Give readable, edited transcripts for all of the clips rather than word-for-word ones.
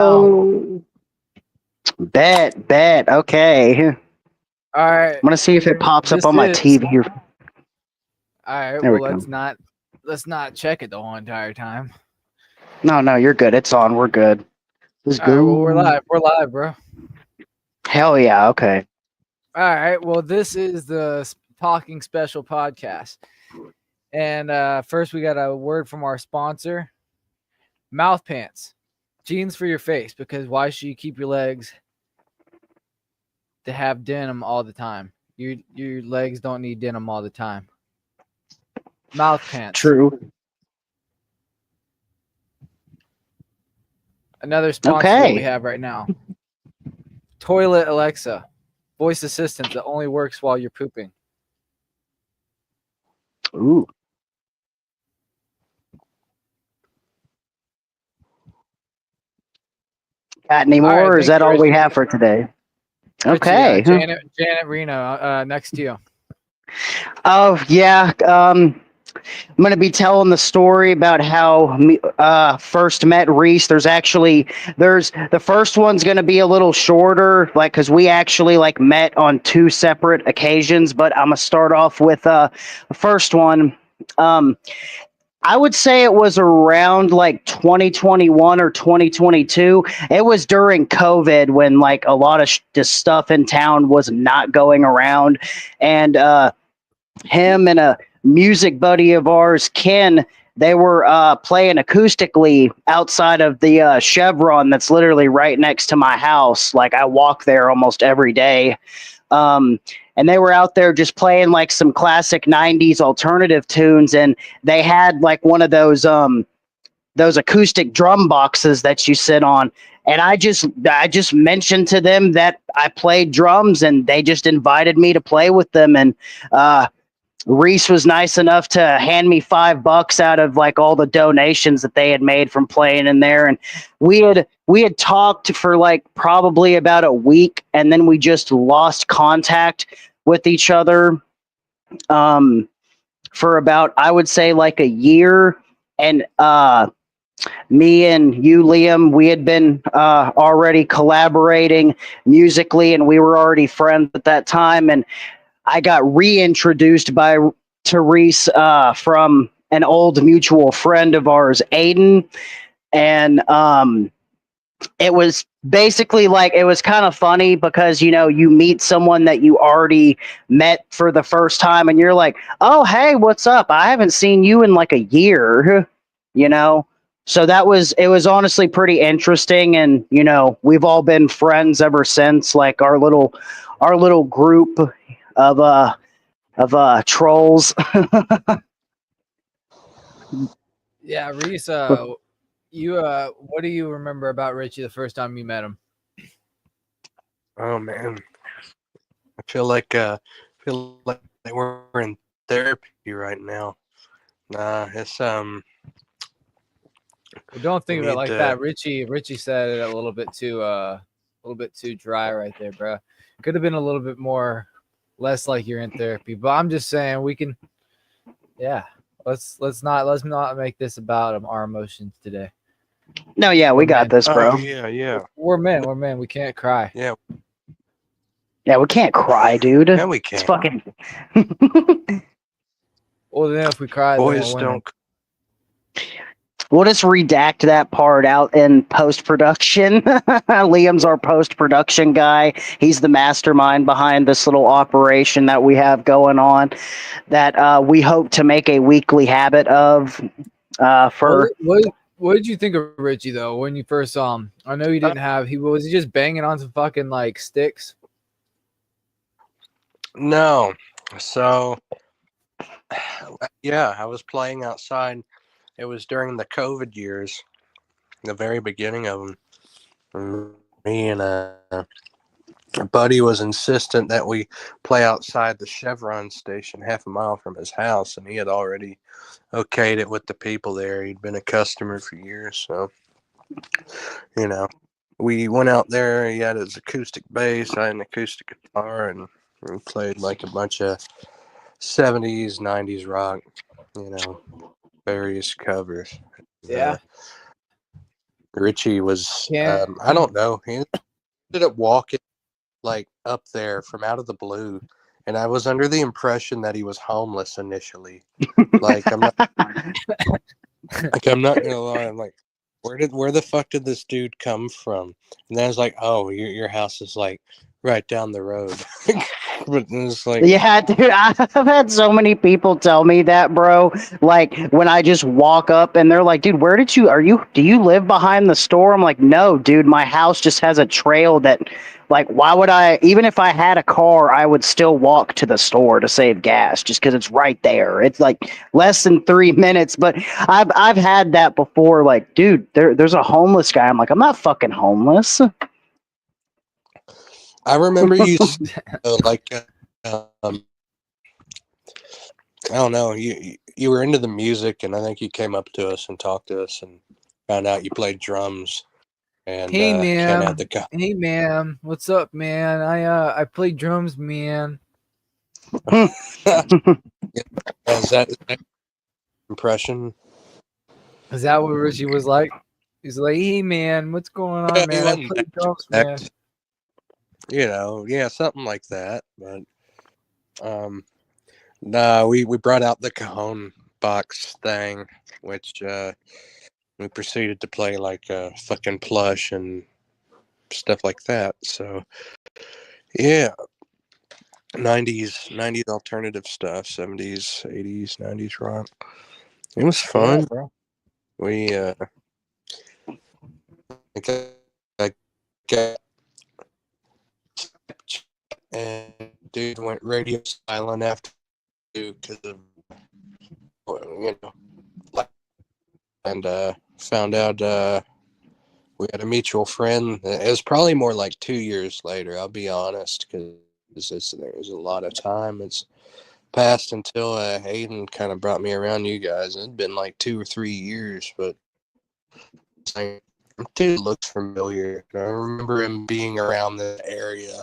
Now, Oh, bet. Okay. I'm all right. gonna see if it pops up This on my is TV. all right. There we Well, go. let's not check it the whole entire time. No, you're good. It's on. We're good. Let's All right. Well, we're go. live. We're live, bro. Hell yeah. Okay. All right. Well, this is the talking special podcast, and first we got a word from our sponsor, Mouth Pants, jeans for your face. Because why should you keep your legs to have denim all the time? Your legs don't need denim all the time. Mouth Pants. True. Another sponsor that we Okay. have right now. Toilet Alexa, voice assistant that only works while you're pooping. Ooh. Got any All more, right, or is thank that you, all we Richie. have for today? Richie, Okay. Janet Reno, next to you. Oh yeah. I'm going to be telling the story about how first met Reese. There's the first one's going to be a little shorter, like because we actually like met on two separate occasions. But I'm gonna start off with the first one. Um, I would say it was around like 2021 or 2022. It was during COVID when like a lot of the stuff in town was not going around, and him and a music buddy of ours, Ken, they were playing acoustically outside of the Chevron that's literally right next to my house. Like I walk there almost every day. Um, and they were out there just playing like some classic 90s alternative tunes. And they had like one of those acoustic drum boxes that you sit on. And I just mentioned to them that I played drums and they just invited me to play with them. And Reese was nice enough to hand me $5 out of like all the donations that they had made from playing in there, and we had talked for like probably about a week, and then we just lost contact with each other um, for about I would say like a year, and me and you, Liam, we had been already collaborating musically, and we were already friends at that time, and I got reintroduced by Therese from an old mutual friend of ours, Aiden, and it was basically like it was kind of funny because you meet someone that you already met for the first time, and you're like, "Oh, hey, what's up? I haven't seen you in like a year," you know. So it was honestly pretty interesting, and we've all been friends ever since. Like our little group of trolls. Yeah, Reese, you what do you remember about Richie the first time you met him? Oh man, I feel like we're in therapy right now. Nah, it's Well, don't we think of it need like to. that. Richie said it a little bit too dry right there, bro. Could have been a little bit more less like you're in therapy. But I'm just saying we can yeah. Let's not make this about our emotions today. No, yeah, We're we got men. this, Oh bro. yeah. We're men. We're men. We can't cry. Yeah. Yeah, we can't cry, dude. Yeah, we It's can. fucking. Well, then if we cry, then we're Boys women. don't. We'll just redact that part out in post production. Liam's our post production guy. He's the mastermind behind this little operation that we have going on that we hope to make a weekly habit of. What For what what did you think of Richie though when you first saw him? I know you Uh, didn't have he was he just banging on some fucking like sticks. no. So yeah, I was playing outside. It was during the COVID years, the very beginning of them. Me and a buddy was insistent that we play outside the Chevron station half a mile from his house, and he had already okayed it with the people there. He'd been a customer for years, so you know, we went out there. He had his acoustic bass, I had an acoustic guitar, and we played like a bunch of 70s, 90s rock, you know, various covers. Yeah. Richie was, Can't. I don't know. He ended up walking like up there from out of the blue, and I was under the impression that he was homeless initially. Like I'm not gonna lie. I'm like, where the fuck did this dude come from? And then I was like, oh, your house is like right down the road. But it's like, Yeah, dude, I've had so many people tell me that, bro. Like when I just walk up and they're like, "Dude, do you live behind the store?" I'm like, "No, dude, my house just has a trail that, like, why would I? Even if I had a car, I would still walk to the store to save gas, just because it's right there. It's like less than 3 minutes." But I've had that before. Like, dude, there's a homeless guy. I'm like, I'm not fucking homeless. I remember you like, I don't know, you were into the music, and I think you came up to us and talked to us and found out you played drums, and Hey Ken had man. the guy. Hey man. What's up, man? I play drums, man. Is that impression? Is that what Richie was like? He's like, hey man, what's going Yeah, on, he man? I wasn't play that drums, man. direct, yeah, something like that. But no, we brought out the cajon box thing, which we proceeded to play like fucking plush and stuff like that. So yeah, 90s alternative stuff, 70s, 80s, 90s rock. It was Yeah, fun. bro. We I got, and dude went radio silent after because of, you know, and found out we had a mutual friend. It was probably more like 2 years later, I'll be honest, because there's a lot of time it's passed until Hayden kind of brought me around you guys. It'd been like 2 or 3 years, but it's like, dude looks familiar. I remember him being around the area,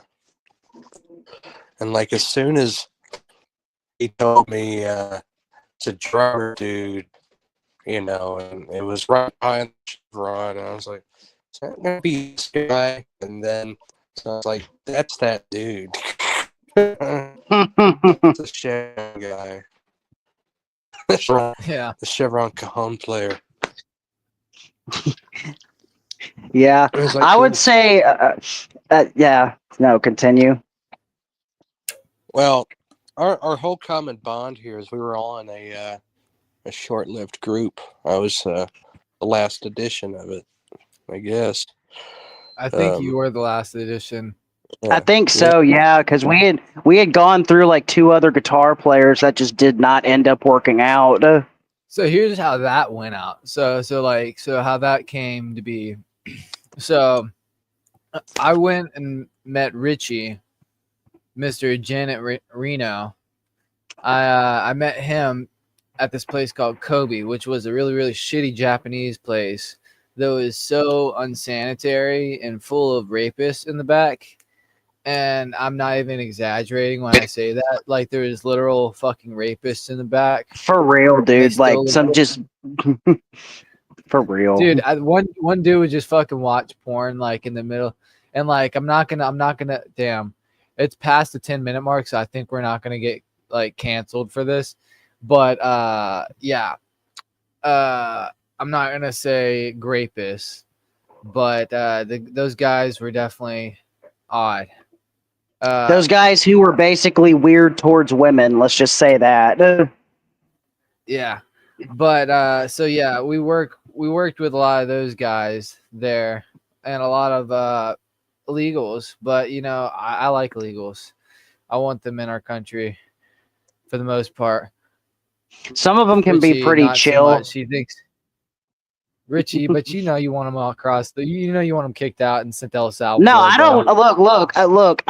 and like as soon as he told me it's a drummer dude, and it was right behind the Chevron, and I was like, is that gonna be this guy? And then so I was like, that's that dude. The Chevron guy. Yeah. The Chevron Cajon player. Yeah, It was like, I would cool. say, yeah. No, continue. Well, our whole common bond here is we were all in a short-lived group. I was the last edition of it, I guess. I think you were the last edition. I Yeah. think so, yeah, because we had gone through like two other guitar players that just did not end up working out. So here's how that went out. So how that came to be. So I went and met Richie, Mr. Janet Reno. I met him at this place called Kobe, which was a really, really shitty Japanese place that was so unsanitary and full of rapists in the back. And I'm not even exaggerating when I say that. Like there was literal fucking rapists in the back. For real, They dude. Like still some just for real. dude, one dude would just fucking watch porn like in the middle, and like I'm not gonna damn, it's past the 10-minute mark, so I think we're not gonna get like canceled for this, but yeah, I'm not gonna say grapist, but those guys were definitely odd. Those guys who were basically weird towards women, let's just say that. Yeah, but so yeah, we worked with a lot of those guys there, and a lot of illegals. But I like illegals. I want them in our country for the most part. Some of them can be Richie, pretty not so much. chill. He thinks Richie, but you want them all across you want them kicked out and sent to El No, Salvador, I bro. don't. Look.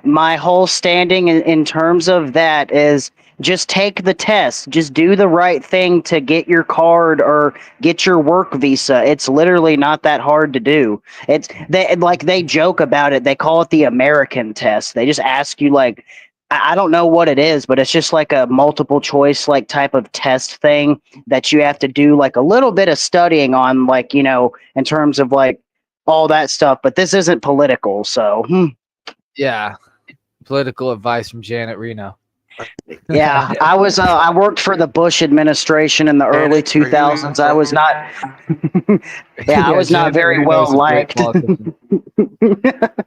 My whole standing in terms of that is just take the test. Just do the right thing to get your card or get your work visa. It's literally not that hard to do. They joke about it. They call it the American test. They just ask you like I don't know what it is, but it's just like a multiple choice like type of test thing that you have to do like a little bit of studying on, like, in terms of like all that stuff. But this isn't political, so Yeah, political advice from Janet Reno. yeah. I worked for the Bush administration in the early Janet, are you 2000s. I was from? not yeah, I Yeah, was not Janet very Reno well is a great liked. politician.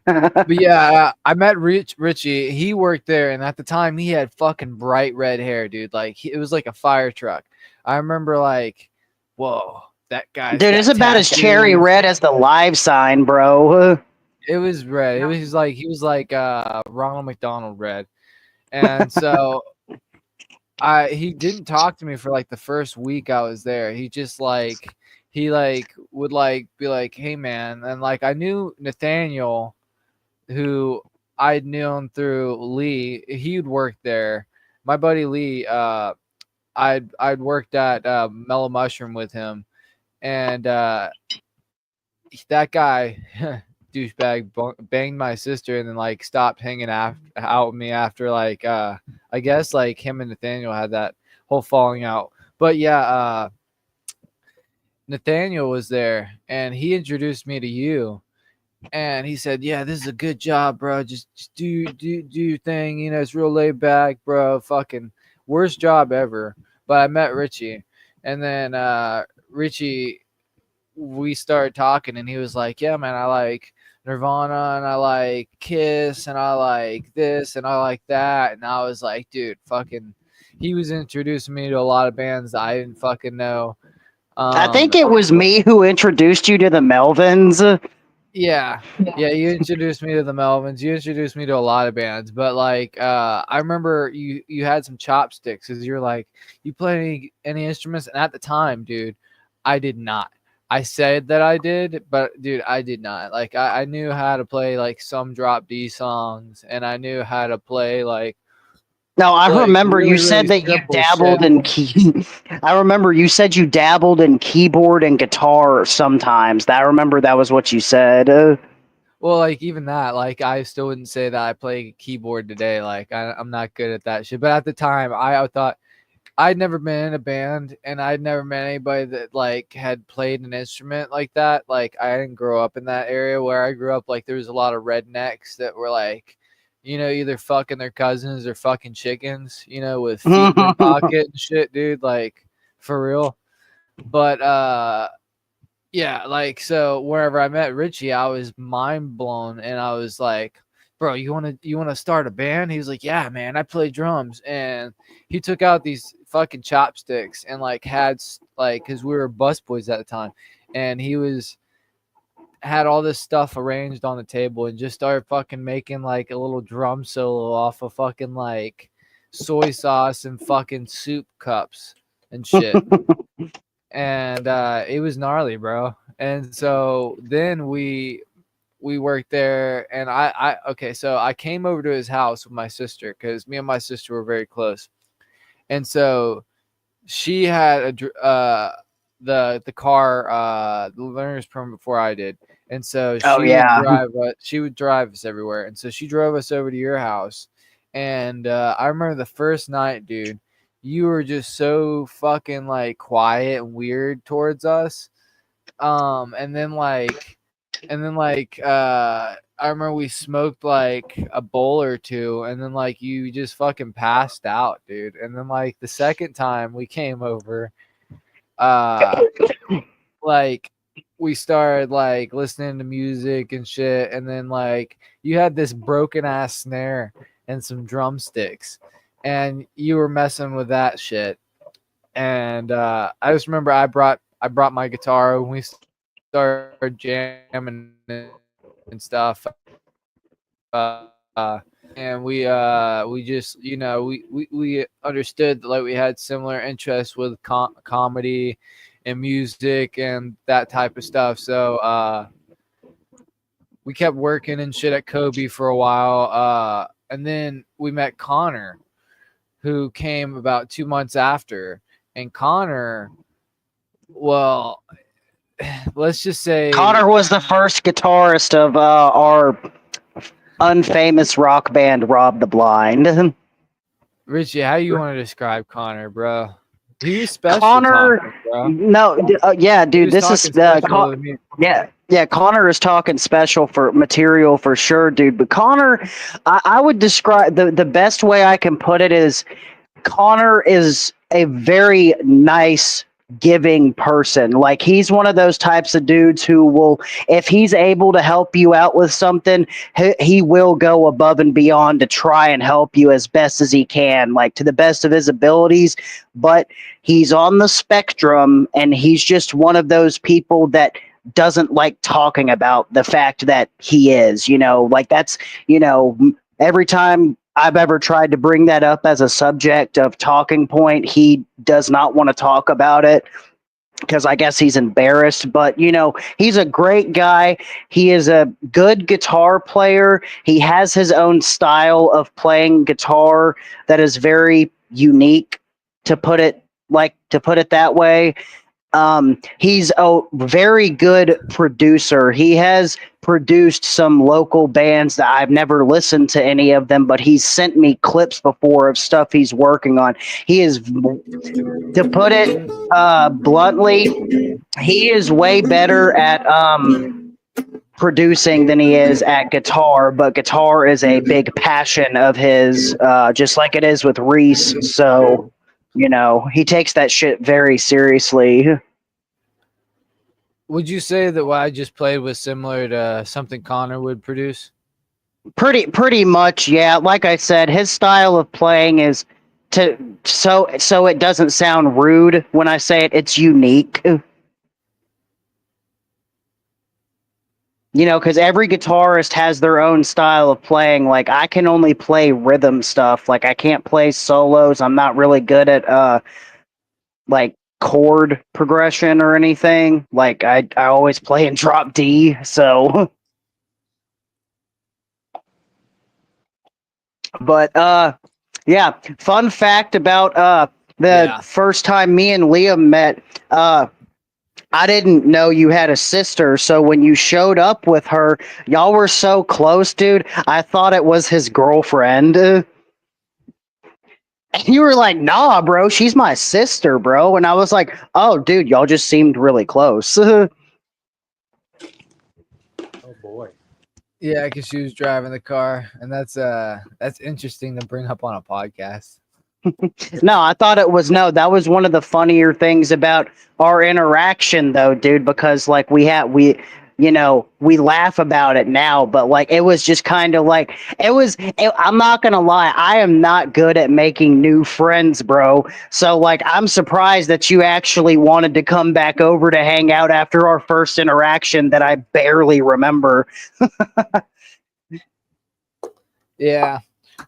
But yeah, I met Richie. He worked there, and at the time, he had fucking bright red hair, dude. Like it was like a fire truck. I remember, like, whoa, that guy's Dude, it's got about as cherry tattoos. red as the live sign, bro. It was red. It was like he was like Ronald McDonald red, and so he didn't talk to me for like the first week I was there. He just like he like would like be like, "Hey man," and like I knew Nathaniel, who I'd known through Lee. He'd worked there. My buddy Lee, I'd worked at Mellow Mushroom with him, and that guy, douchebag, banged my sister, and then like stopped hanging out with me after like I guess like him and Nathaniel had that whole falling out. But yeah, Nathaniel was there, and he introduced me to you. And he said, "Yeah, this is a good job, bro. Just do your thing. You know, it's real laid back, bro. Fucking worst job ever." But I met Richie, and then Richie, we started talking, and he was like, "Yeah, man, I like Nirvana, and I like Kiss, and I like this, and I like that." And I was like, "Dude, fucking." He was introducing me to a lot of bands that I didn't fucking know. I Um, think it was me who introduced you to the Melvins. Yeah. Yeah, you introduced me to the Melvins. You introduced me to a lot of bands, but like I remember you had some chopsticks cuz you're like, "You play any instruments?" And at the time, dude, I did not. I said that I did, but dude, I did not. Like I knew how to play like some drop D songs, and I knew how to play No, I like remember you really said really that you simple shit. dabbled in key. I remember you said you dabbled in keyboard and guitar sometimes. I remember that was what you said. Well, like even that, like I still wouldn't say that I play keyboard today. Like I'm not good at that shit. But at the time, I thought I'd never been in a band, and I'd never met anybody that like had played an instrument like that. Like I didn't grow up in that area where I grew up. Like there was a lot of rednecks that were like, either fucking their cousins or fucking chickens, with feet in their pocket and shit, dude. Like for real. But yeah, like so wherever I met Richie, I was mind blown, and I was like, "Bro, you wanna start a band?" He was like, "Yeah, man, I play drums." And he took out these fucking chopsticks and like like cuz we were busboys at the time, and he was had all this stuff arranged on the table and just started fucking making like a little drum solo off of fucking like soy sauce and fucking soup cups and shit, and it was gnarly, bro. And so then we worked there, and I okay, so I came over to his house with my sister because me and my sister were very close, and so she had the car the learner's permit before I did, and so Oh yeah. she would drive us everywhere, and so she drove us over to your house, and I remember the first night, dude, you were just so fucking like quiet and weird towards us, and then I remember we smoked like a bowl or two, and then like you just fucking passed out, dude. And then like the second time we came over, uh like we started like listening to music and shit, and then like you had this broken ass snare and some drumsticks, and you were messing with that shit. And I just remember I brought my guitar when we started jamming and stuff. And we just we understood that like we had similar interests with comedy and music and that type of stuff. So we kept working and shit at Kobe for a while. And then we met Connor, who came about 2 months after. And Connor, well, let's just say Connor was the first guitarist of our unfamous rock band Rob the Blind. Richie, how you want to describe Connor, bro? He was special Connor, talking, bro. no, yeah, He dude, was this is talking special to me. yeah, Connor is talking special for material for sure, dude. But Connor, I would describe the best way I can put it is Connor is a very nice, giving person. Like he's one of those types of dudes who will, if he's able to help you out with something, he will go above and beyond to try and help you as best as he can, like to the best of his abilities. But he's on the spectrum, and he's just one of those people that doesn't like talking about the fact that he is, like that's, every time I've ever tried to bring that up as a subject of talking point, he does not want to talk about it because I guess he's embarrassed. But, he's a great guy. He is a good guitar player. He has his own style of playing guitar that is very unique, to put it that way. He's a very good producer. He has produced some local bands that I've never listened to any of them, but he's sent me clips before of stuff he's working on. He is, to put it bluntly, he is way better at producing than he is at guitar, but guitar is a big passion of his, just like it is with Reese. So, he takes that shit very seriously. Would you say that what I just played was similar to something Connor would produce? Pretty much, yeah. Like I said, his style of playing is to so it doesn't sound rude when I say it. It's unique. Because every guitarist has their own style of playing. Like I can only play rhythm stuff. Like I can't play solos. I'm not really good at like chord progression or anything. Like I always play in drop D. So, but yeah. Fun fact about the Yeah. first time me and Liam met. I didn't know you had a sister, so when you showed up with her, y'all were so close, dude. I thought it was his girlfriend. And you were like, "Nah, bro, she's my sister, bro." And I was like, "Oh, dude, y'all just seemed really close." Oh boy. Yeah, because she was driving the car, and that's interesting to bring up on a podcast. No, I thought it was no. That was one of the funnier things about our interaction, though, dude. Because like we laugh about it now, but like it was just kind of like I'm not gonna lie, I am not good at making new friends, bro. So like I'm surprised that you actually wanted to come back over to hang out after our first interaction that I barely remember. Yeah.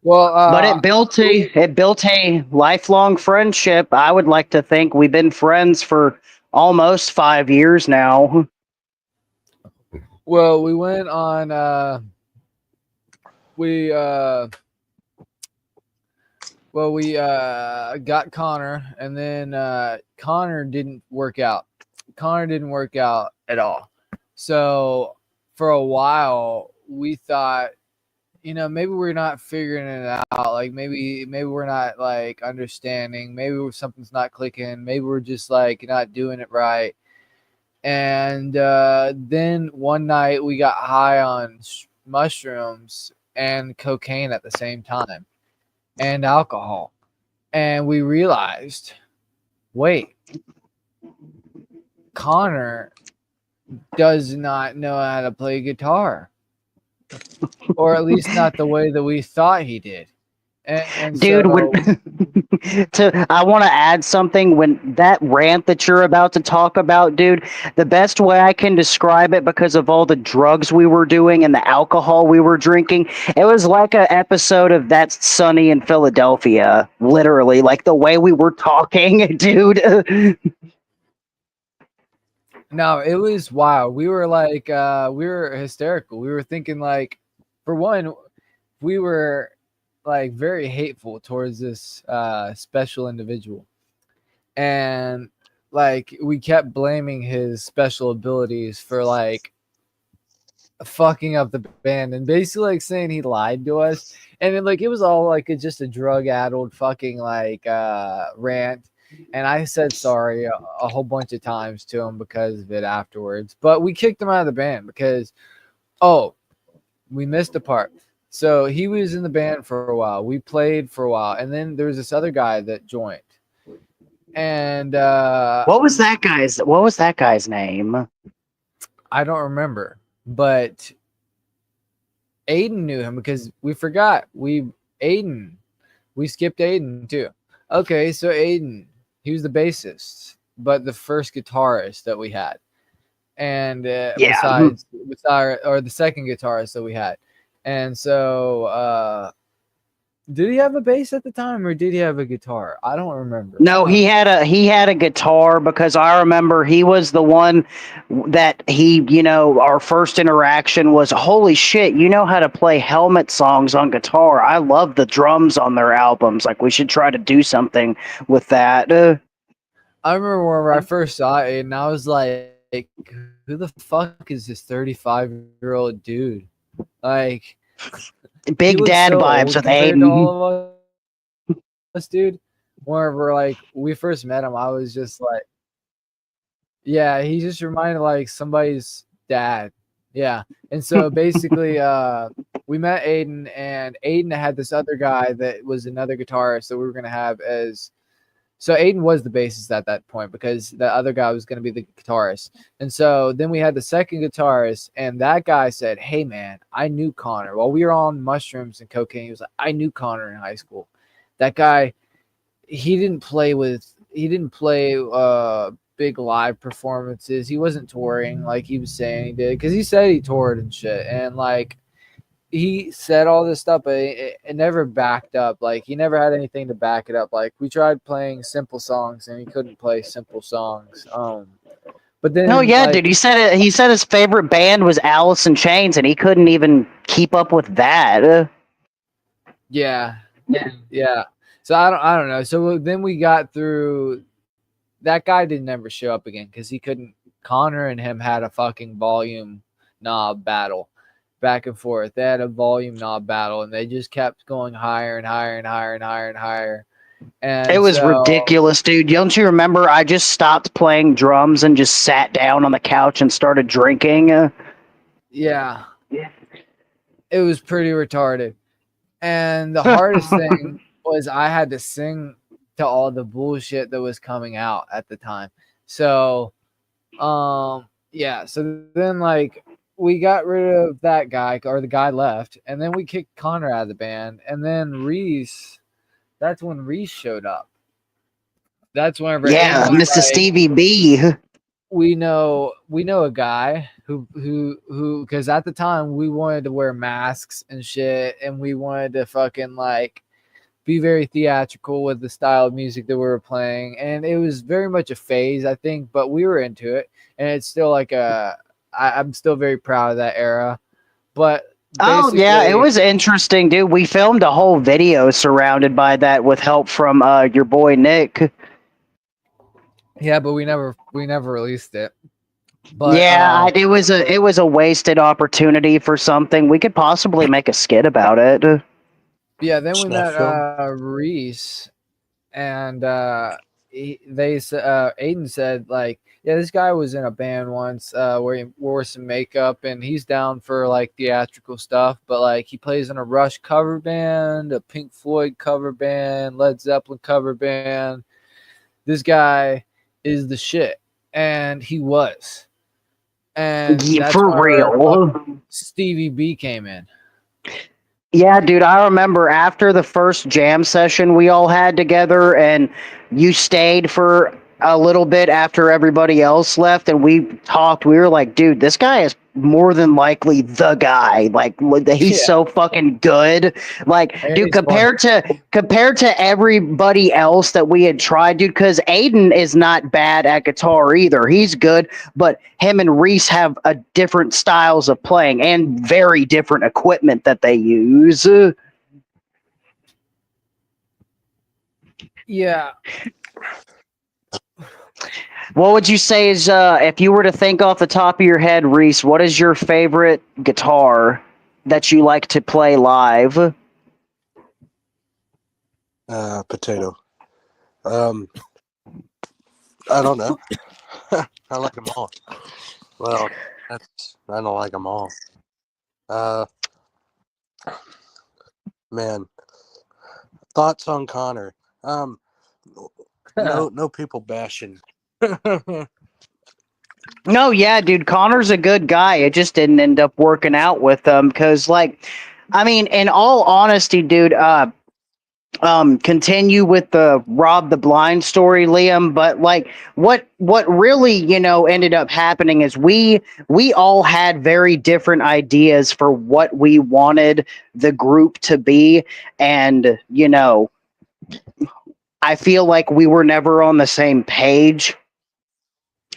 Well, But it built a lifelong friendship. I would like to think we've been friends for almost 5 years now. well, we went on. We well, we got Connor, and then Connor didn't work out. Connor didn't work out at all. So for a while, we thought, maybe we're not figuring it out. Like maybe we're not like understanding. Maybe something's not clicking. Maybe we're just like not doing it right. And then one night we got high on mushrooms and cocaine at the same time, and alcohol. And we realized, wait, Connor does not know how to play guitar, or at least not the way that we thought he did. And Dude, when so, I want to add something when that rant that you're about to talk about, dude, the best way I can describe it because of all the drugs we were doing and the alcohol we were drinking, it was like an episode of That's Sunny in Philadelphia, literally, like the way we were talking, dude. no, it was wild. We were like, we were hysterical. We were thinking, like, for one, we were like very hateful towards this special individual. And like we kept blaming his special abilities for like fucking up the band and basically like saying he lied to us. And then like it was all like just a drug addled fucking like rant. And I said sorry a whole bunch of times to him because of it afterwards. But we kicked him out of the band because we missed a part. So he was in the band for a while. We played for a while, and then there was this other guy that joined. And What was that guy's name? I don't remember, but Aiden knew him because we forgot. We skipped Aiden too. Okay, so Aiden, he was the bassist, but the first guitarist that we had. And besides or the second guitarist that we had. And so did he have a bass at the time or did he have a guitar? I don't remember. No, he had a guitar because I remember he was the one that our first interaction was, holy shit, you know how to play Helmet songs on guitar. I love the drums on their albums. Like, we should try to do something with that. I remember when I first saw it and I was like, who the fuck is this 35-year-old dude? Like, Big dad so vibes with compared Aiden. to all of us, dude. Whenever like we first met him, I was just like, yeah, he just reminded like somebody's dad. Yeah. And so basically we met Aiden and Aiden had this other guy that was another guitarist that we were gonna have as so Aiden was the bassist at that point because the other guy was going to be the guitarist. And so then we had the second guitarist, and that guy said, hey, man, I knew Connor. While we were on mushrooms and cocaine, he was like, I knew Connor in high school. That guy, he didn't play big live performances. He wasn't touring like he was saying he did because he said he toured and shit. And like, he said all this stuff, but it never backed up. Like he never had anything to back it up. Like we tried playing simple songs, and he couldn't play simple songs. But then, No, yeah, dude, he said his favorite band was Alice in Chains, and he couldn't even keep up with that. Yeah. So I don't know. So then we got through. That guy didn't ever show up again because he couldn't. Connor and him had a fucking volume knob battle. Back and forth. They had a volume knob battle, and they just kept going higher and higher and higher and higher and higher. And it was ridiculous, dude. Don't you remember? I just stopped playing drums and just sat down on the couch and started drinking. Yeah, it was pretty retarded. And the hardest thing was I had to sing to all the bullshit that was coming out at the time. So, yeah. So then, like, we got rid of that guy, or the guy left, and then we kicked Connor out of the band, and then Reese. That's when Reese showed up. That's whenever Mr. like, Stevie B. We know a guy who because at the time we wanted to wear masks and shit, and we wanted to fucking like be very theatrical with the style of music that we were playing, and it was very much a phase, I think, but we were into it, and it's still like I'm still very proud of that era. But oh yeah, it was interesting, dude. We filmed a whole video surrounded by that with help from your boy Nick. Yeah, but we never released it. But yeah, it was a wasted opportunity for something. We could possibly make a skit about it. Yeah, then we met Reese, and Aiden said like, yeah, this guy was in a band once where he wore some makeup, and he's down for like theatrical stuff, but like he plays in a Rush cover band, a Pink Floyd cover band, Led Zeppelin cover band. This guy is the shit, and he was. And that's for real. Stevie B came in. Yeah, dude, I remember after the first jam session we all had together, and you stayed for a little bit after everybody else left, and we talked. We were like, dude, this guy is more than likely the guy. Like, he's so fucking good. Like, and dude, compared to everybody else that we had tried, dude, because Aiden is not bad at guitar either. He's good, but him and Reese have a different styles of playing and very different equipment that they use. Yeah. What would you say is if you were to think off the top of your head, Reese? What is your favorite guitar that you like to play live? Potato. Um, I don't know. I like them all. Well, I don't like them all. Uh, man, thoughts on Connor? No people bashing. No, yeah, dude, Connor's a good guy. It just didn't end up working out with him because, like, I mean, in all honesty, dude, continue with the Rob the Blind story, Liam. But like, what really, ended up happening is we all had very different ideas for what we wanted the group to be, and I feel like we were never on the same page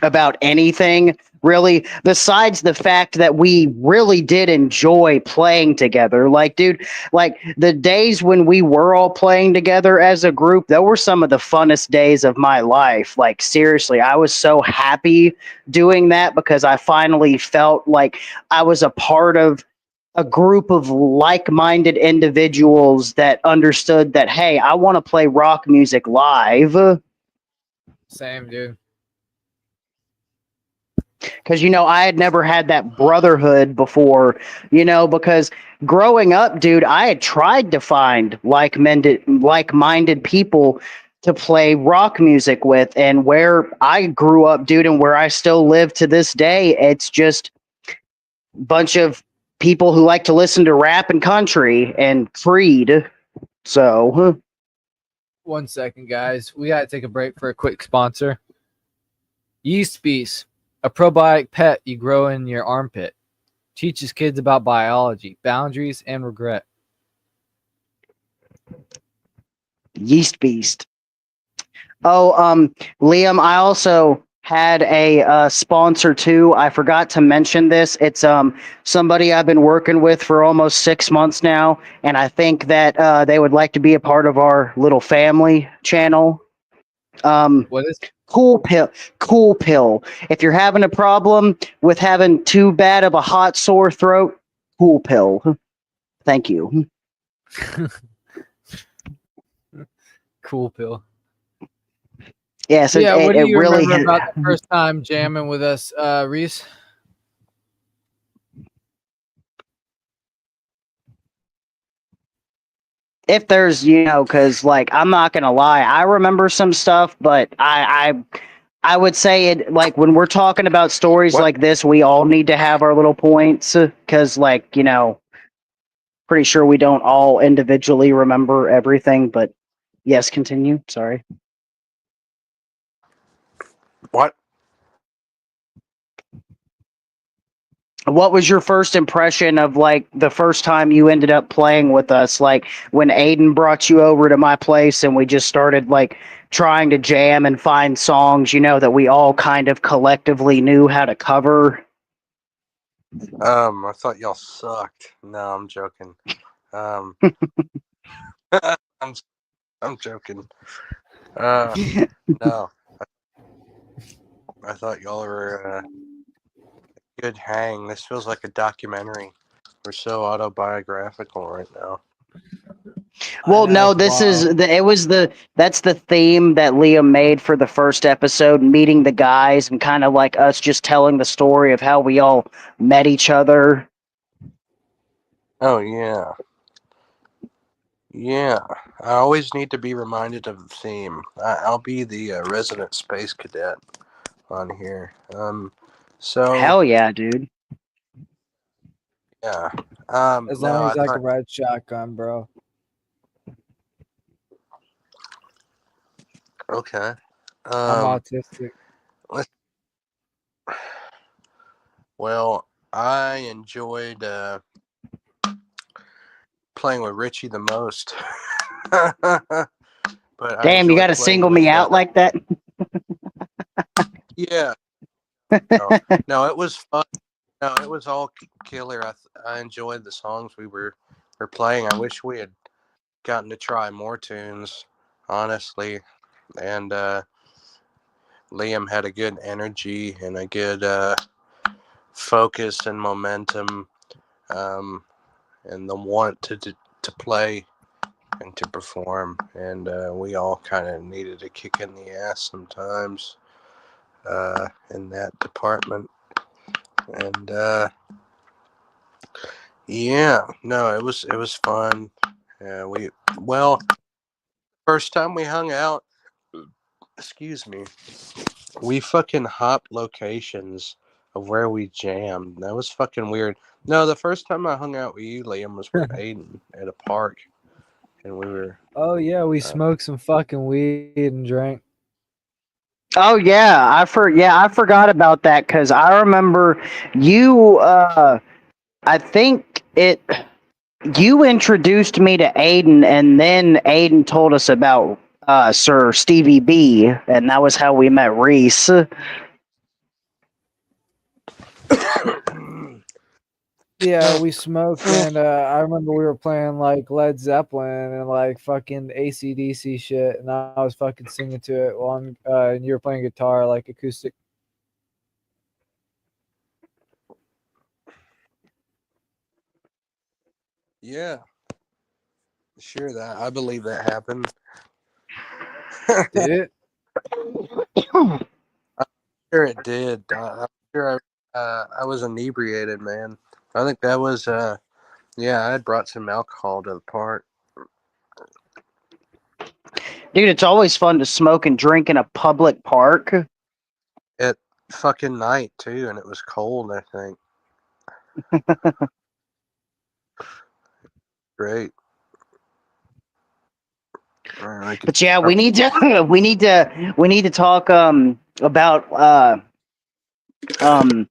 about anything really, besides the fact that we really did enjoy playing together. Like, dude, like the days when we were all playing together as a group, those were some of the funnest days of my life. Like, seriously, I was so happy doing that because I finally felt like I was a part of a group of like-minded individuals that understood that, hey, I want to play rock music live. Same, dude. Because I had never had that brotherhood before, because growing up, dude, I had tried to find like-minded people to play rock music with, and where I grew up, dude, and where I still live to this day, it's just a bunch of people who like to listen to rap and country and Creed. So 1 second, guys. We gotta take a break for a quick sponsor. Yeast Beast, a probiotic pet you grow in your armpit. Teaches kids about biology, boundaries, and regret. Yeast Beast. Oh, Liam, I also had a sponsor too. I forgot to mention this. It's somebody I've been working with for almost 6 months now, and I think that they would like to be a part of our little family channel. What is Cool pill, cool pill. If you're having a problem with having too bad of a hot sore throat, cool pill. Thank you. cool pill? Yes, Yeah, what do it you really. remember about the first time jamming with us, Reese? If there's, because like I'm not gonna lie, I remember some stuff, but I would say it like when we're talking about stories What? like this, we all need to have our little points because like pretty sure we don't all individually remember everything. But yes, continue. Sorry. What? What was your first impression of like the first time you ended up playing with us? Like when Aiden brought you over to my place and we just started like trying to jam and find songs, that we all kind of collectively knew how to cover. I thought y'all sucked. No, I'm joking. Um, I'm I'm joking. No, I thought y'all were a good hang. This feels like a documentary. We're so autobiographical right now. Well, no, this is that's the theme that Liam made for the first episode, meeting the guys and kind of like us just telling the story of how we all met each other. Oh yeah, yeah. I always need to be reminded of the theme. I'll be the resident space cadet on here. So Hell yeah, dude. yeah. As No, long I as I thought. can ride shotgun, bro. Okay. I'm Um. autistic. Let's, well, I enjoyed playing with Richie the most. But I Damn, you got enjoyed to playing single me with out like that. yeah. No, no, it was fun. No, it was all killer. I enjoyed the songs we were playing. I wish we had gotten to try more tunes, honestly. And Liam had a good energy and a good focus and momentum, um, and the want to play and to perform. And we all kind of needed a kick in the ass sometimes in that department. And yeah, no, it was fun. We well, first time we hung out, excuse me, we fucking hopped locations of where we jammed. That was fucking weird. No, the first time I hung out with you, Liam, was with Aiden at a park, and we were. Oh yeah, we smoked some fucking weed and drank. Oh yeah, I forgot about that because I remember you. I think it. You introduced me to Aiden, and then Aiden told us about Sir Stevie B, and that was how we met Reese. Yeah, we smoked, and I remember we were playing like Led Zeppelin and like fucking AC/DC shit, and I was fucking singing to it while and you were playing guitar, like acoustic. Yeah, sure. That I believe that happened. Did it? Sure, it did. I'm sure I was inebriated, man. I think that was yeah. I had brought some alcohol to the park Dude, it's always fun to smoke and drink in a public park. at fucking night too, and it was cold. I think great. I could. But yeah, we need to we need to talk about um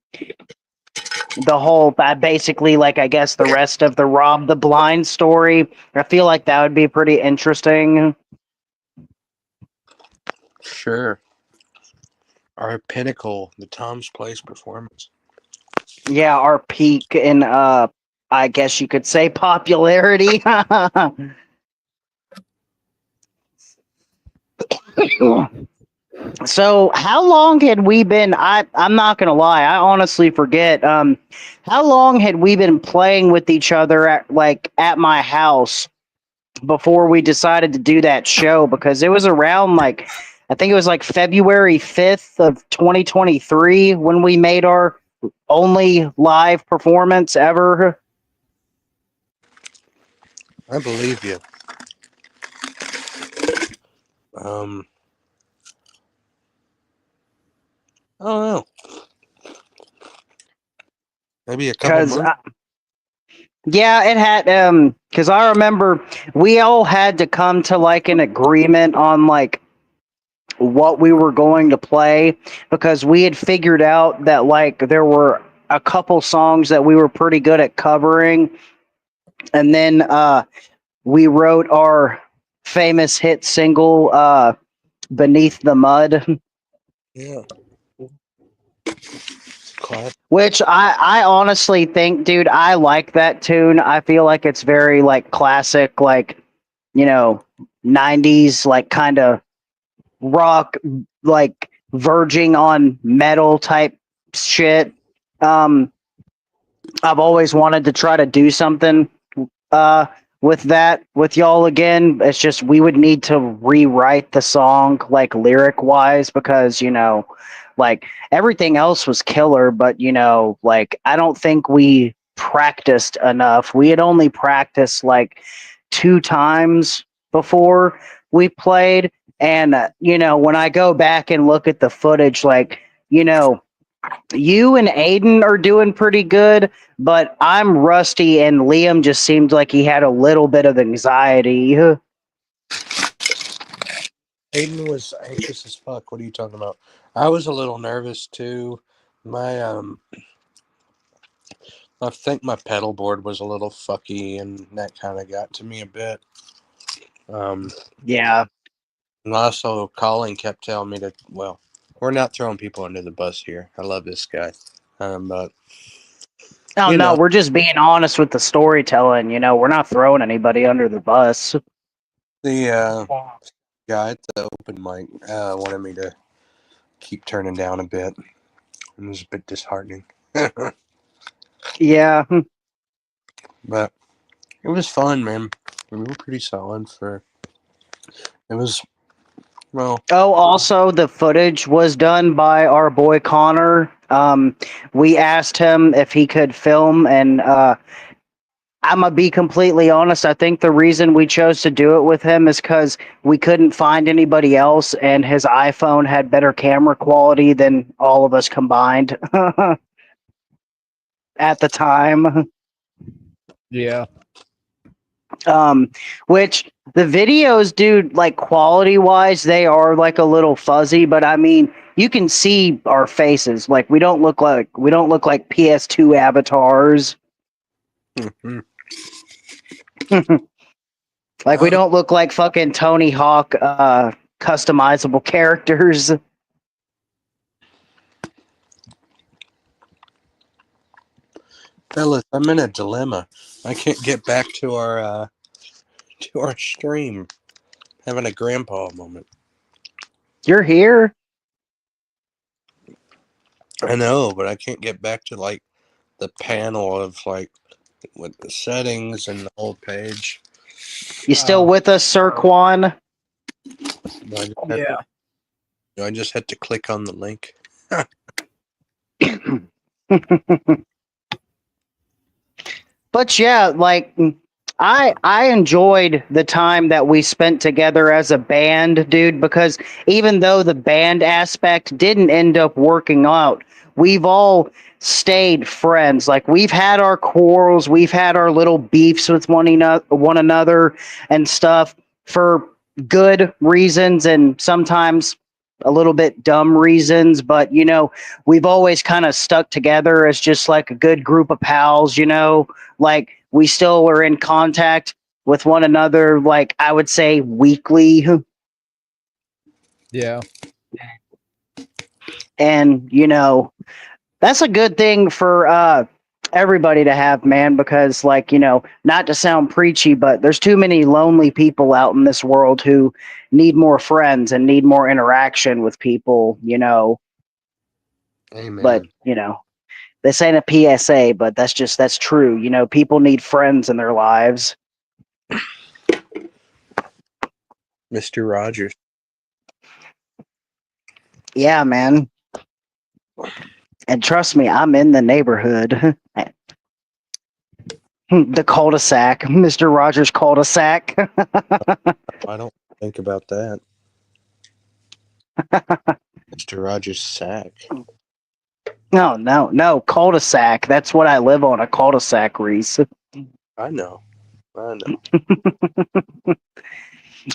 the whole basically like I guess the rest of the Rob the Blind story. I feel like that would be pretty interesting. Sure. Our pinnacle, the Tom's Place performance. Yeah, our peak in I guess you could say popularity. So how long had we been I'm not gonna lie, I honestly forget. How long had we been playing with each other at my house before we decided to do that show? Because it was around like I think it was like February 5th of 2023 when we made our only live performance ever. I believe you. Um, I don't know. Maybe a couple Because months. yeah, it had because I remember we all had to come to like an agreement on like what we were going to play because we had figured out that like there were a couple songs that we were pretty good at covering, and then we wrote our famous hit single Beneath the Mud. Yeah. Class. Which I honestly think, dude, I like that tune. I feel like it's very like classic, like, you know, 90s, like kind of rock, like verging on metal type shit. Um, I've always wanted to try to do something uh with that with y'all again. It's just we would need to rewrite the song like lyric wise because like everything else was killer, but like I don't think we practiced enough. We had only practiced like two times before we played, and when I go back and look at the footage, like you know you and Aiden are doing pretty good, but I'm rusty, and Liam just seemed like he had a little bit of anxiety. Aiden was anxious as fuck. What are you talking about? I was a little nervous too. My I think my pedal board was a little fucky, and that kind of got to me a bit. Um, Yeah. and also, Colin kept telling me to. Well, we're not throwing people under the bus here. I love this guy, but Oh you no, know, we're just being honest with the storytelling. We're not throwing anybody under the bus. the guy at the open mic wanted me to keep turning down a bit. It was a bit disheartening. Yeah. But it was fun, man. We were pretty solid for. It was well. Oh, also the footage was done by our boy Connor. We asked him if he could film, and I'm gonna be completely honest. I think the reason we chose to do it with him is because we couldn't find anybody else, and his iPhone had better camera quality than all of us combined at the time. Yeah. Which the videos, dude, like quality wise, they are like a little fuzzy, but I mean, you can see our faces. Like we don't look like PS2 avatars. Like we don't look like fucking Tony Hawk customizable characters. Fellas, I'm in a dilemma. I can't get back to our stream. Having a grandpa moment. You're here. I know, but I can't get back to like the panel of like with the settings and the whole page. You still with us, Sir Quan? Do I just have Yeah. do I just have to click on the link? But yeah, like I enjoyed the time that we spent together as a band, dude, because even though the band aspect didn't end up working out, we've all stayed friends. Like we've had our quarrels, we've had our little beefs with one another and stuff for good reasons and sometimes a little bit dumb reasons, but we've always kind of stuck together as just like a good group of pals, like we still are in contact with one another, like I would say weekly. Yeah. And that's a good thing for everybody to have, man, because like not to sound preachy, but there's too many lonely people out in this world who need more friends and need more interaction with people. Amen. But this ain't a PSA, but that's true. People need friends in their lives. Mr. Rogers. Yeah, man. And trust me, I'm in the neighborhood. The cul-de-sac, Mr. Rogers cul-de-sac. I don't think about that. Mr. Rogers sack. No, cul-de-sac. That's what I live on, a cul-de-sac, Reese. I know.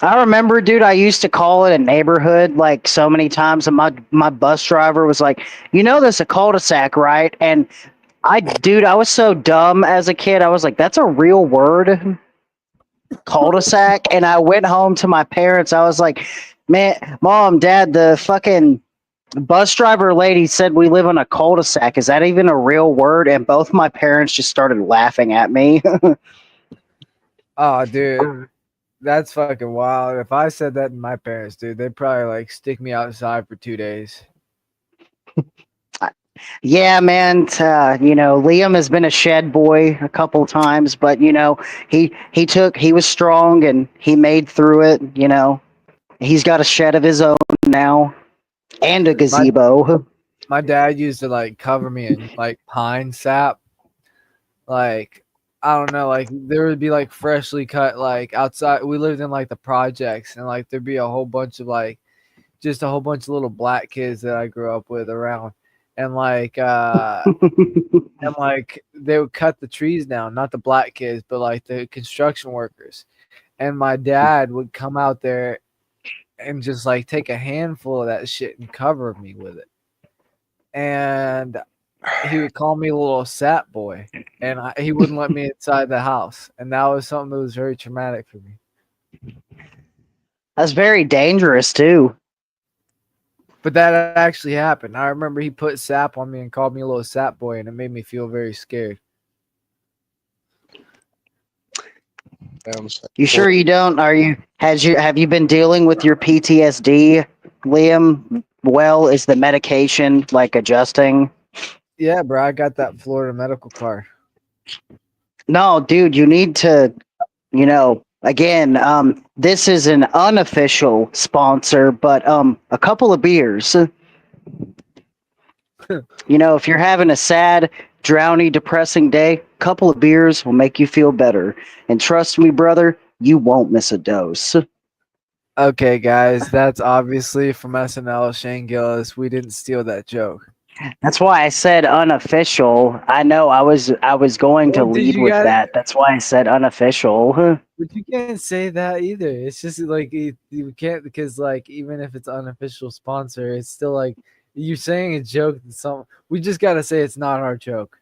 I remember, dude, I used to call it a neighborhood like so many times, and my bus driver was like, "That's a cul-de-sac, right?" And I was so dumb as a kid. I was like, "That's a real word, cul-de-sac." And I went home to my parents. I was like, "Man, Mom, Dad, the fucking bus driver lady said we live on a cul-de-sac. Is that even a real word?" And both my parents just started laughing at me. Oh, dude. That's fucking wild. If I said that to my parents, dude, they'd probably like stick me outside for 2 days. Yeah, man. Liam has been a shed boy a couple times, but he was strong and he made through it. He's got a shed of his own now and a My gazebo. my dad used to like cover me in like pine sap. Like I don't know, like there would be like freshly cut like outside. We lived in like the projects, and like there'd be a whole bunch of like just a whole bunch of little black kids that I grew up with around, and like they would cut the trees down, not the black kids, but like the construction workers. And my dad would come out there and just like take a handful of that shit and cover me with it. And he would call me a little sap boy, and he wouldn't let me inside the house. And that was something that was very traumatic for me. That's very dangerous too. But that actually happened. I remember he put sap on me and called me a little sap boy, and it made me feel very scared. You sure you don't? Have you been dealing with your PTSD, Liam? well? Is the medication like adjusting? Yeah, bro, I got that Florida medical card. No, dude, you need to, again, this is an unofficial sponsor, but a couple of beers. If you're having a sad, drowny, depressing day, a couple of beers will make you feel better. And trust me, brother, you won't miss a dose. Okay, guys, that's obviously from SNL. Shane Gillis. We didn't steal that joke. That's why I said unofficial. I know I was going to Well, did lead you with got? that. That's why I said unofficial. But you can't say that either. It's just like you can't because like even if it's unofficial sponsor, it's still like you're saying a joke. Some we just gotta say it's not our joke.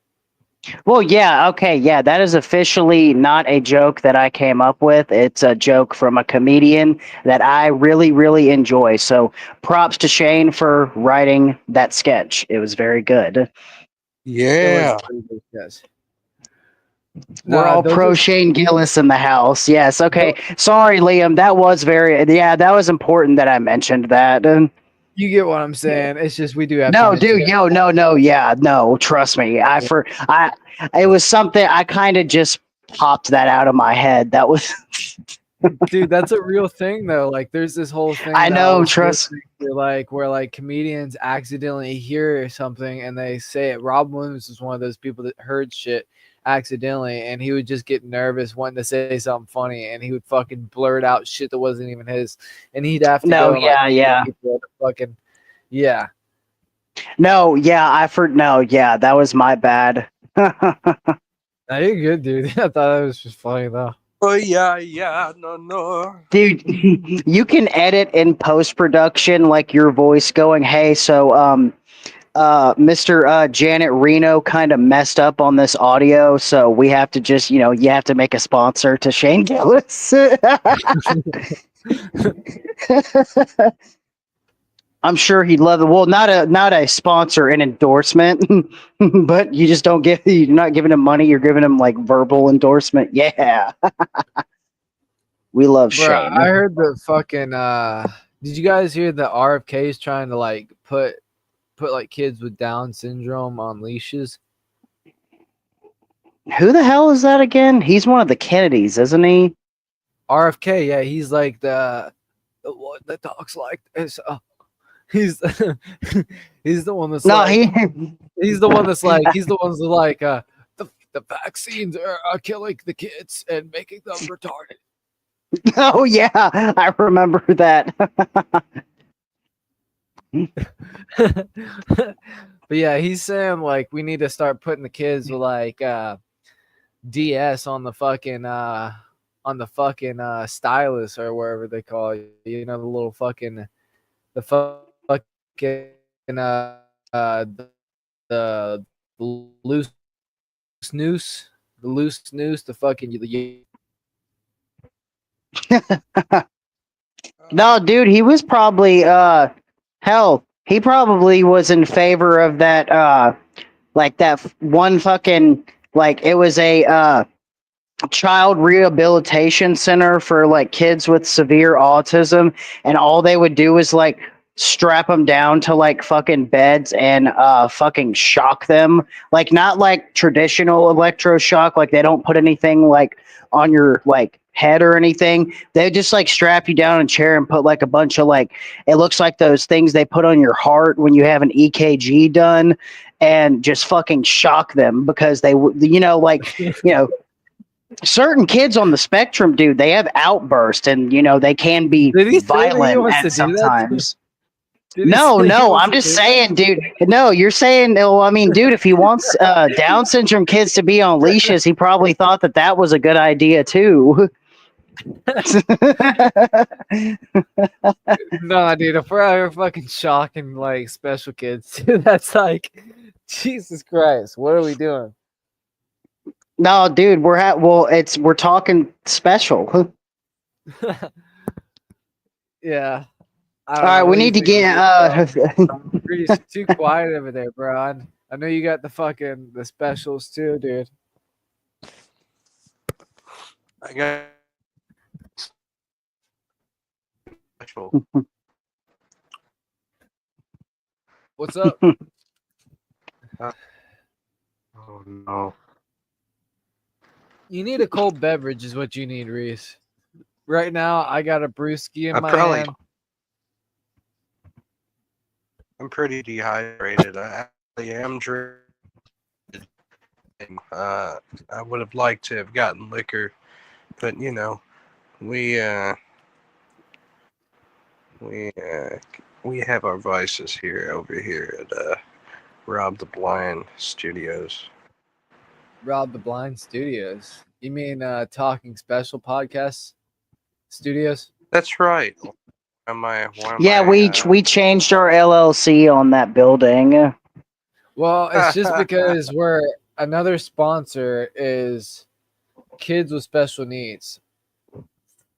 Well, yeah, okay, yeah, that is officially not a joke that I came up with. It's a joke from a comedian that I really, really enjoy. So props to Shane for writing that sketch. It was very good. It was a Yeah. pretty good guess. We're Nah, all those pro are Shane Gillis in the house. Yes, okay. tho- Sorry, Liam. That was that was important that I mentioned that. you get what I'm saying. It's just we do have to No, mention dude, it. no, yeah, no, trust me. It was something I kind of just popped that out of my head. That was, Dude, that's a real thing though. Like there's this whole thing I that I know, was trust. listening to, like where like comedians accidentally hear something and they say it. Rob Williams was one of those people that heard shit accidentally and he would just get nervous wanting to say something funny and he would fucking blurt out shit that wasn't even his and he'd have to No, go and like yeah. people to fucking yeah. No, yeah, no, yeah, that was my bad. Now you're good, dude. I thought it was just funny though. Oh yeah, no. Dude, you can edit in post production like your voice going, "Hey, so Mr. Janet Reno kind of messed up on this audio, so we have to just, you have to make a sponsor to Shane Gillis." I'm sure he'd love it. Well, not a sponsor, an endorsement, but you just don't give you're not giving him money. You're giving him like verbal endorsement. Yeah, we love Bro, Shane. I heard the fucking did you guys hear the RFK is trying to like put like kids with Down syndrome on leashes? Who the hell is that again? He's one of the Kennedys, isn't he? RFK, yeah, he's like the one that talks like this. He's he's the one that's No, like he. he's the ones that like the vaccines are killing the kids and making them retarded. Oh yeah, I remember that. But yeah, he's saying like we need to start putting the kids with like DS on the fucking stylus or wherever they call it. You know, the little fucking the fucking the loose noose, the loose noose, the fucking No, dude, he was probably hell, he probably was in favor of that like that one fucking like it was a child rehabilitation center for like kids with severe autism, and all they would do is like strap them down to like fucking beds and fucking shock them, like not like traditional electroshock, like they don't put anything like on your like head or anything. They just like strap you down in a chair and put like a bunch of like, it looks like those things they put on your heart when you have an EKG done, and just fucking shock them because they like you know certain kids on the spectrum, dude, they have outbursts, and they can be Did he say that he violent wants to at do that? sometimes. Did he No, say he no, wants I'm to just do saying, dude. No, you're saying, well, I mean, dude, if he wants Down syndrome kids to be on leashes, he probably thought that was a good idea too. No, dude, if we're out here fucking shocking like special kids, dude, that's like Jesus Christ. What are we doing? No, dude, we're talking special. All Yeah. I don't right, know. we What do you need to think? get You're too quiet over there, bro. I know you got the specials too, dude. I got special. What's up? Oh no. You need a cold beverage, is what you need, Reese. Right now, I got a brewski in I my probably hand. I'm pretty dehydrated. I actually am drinking. I would have liked to have gotten liquor, but you know, we uh, we uh, we have our vices here over here at Rob the Blind Studios. Rob the Blind Studios. You mean Talking Special Podcast Studios? That's right. One of Yeah, my we changed our LLC on that building. Well, it's just because we're another sponsor is Kids with Special Needs.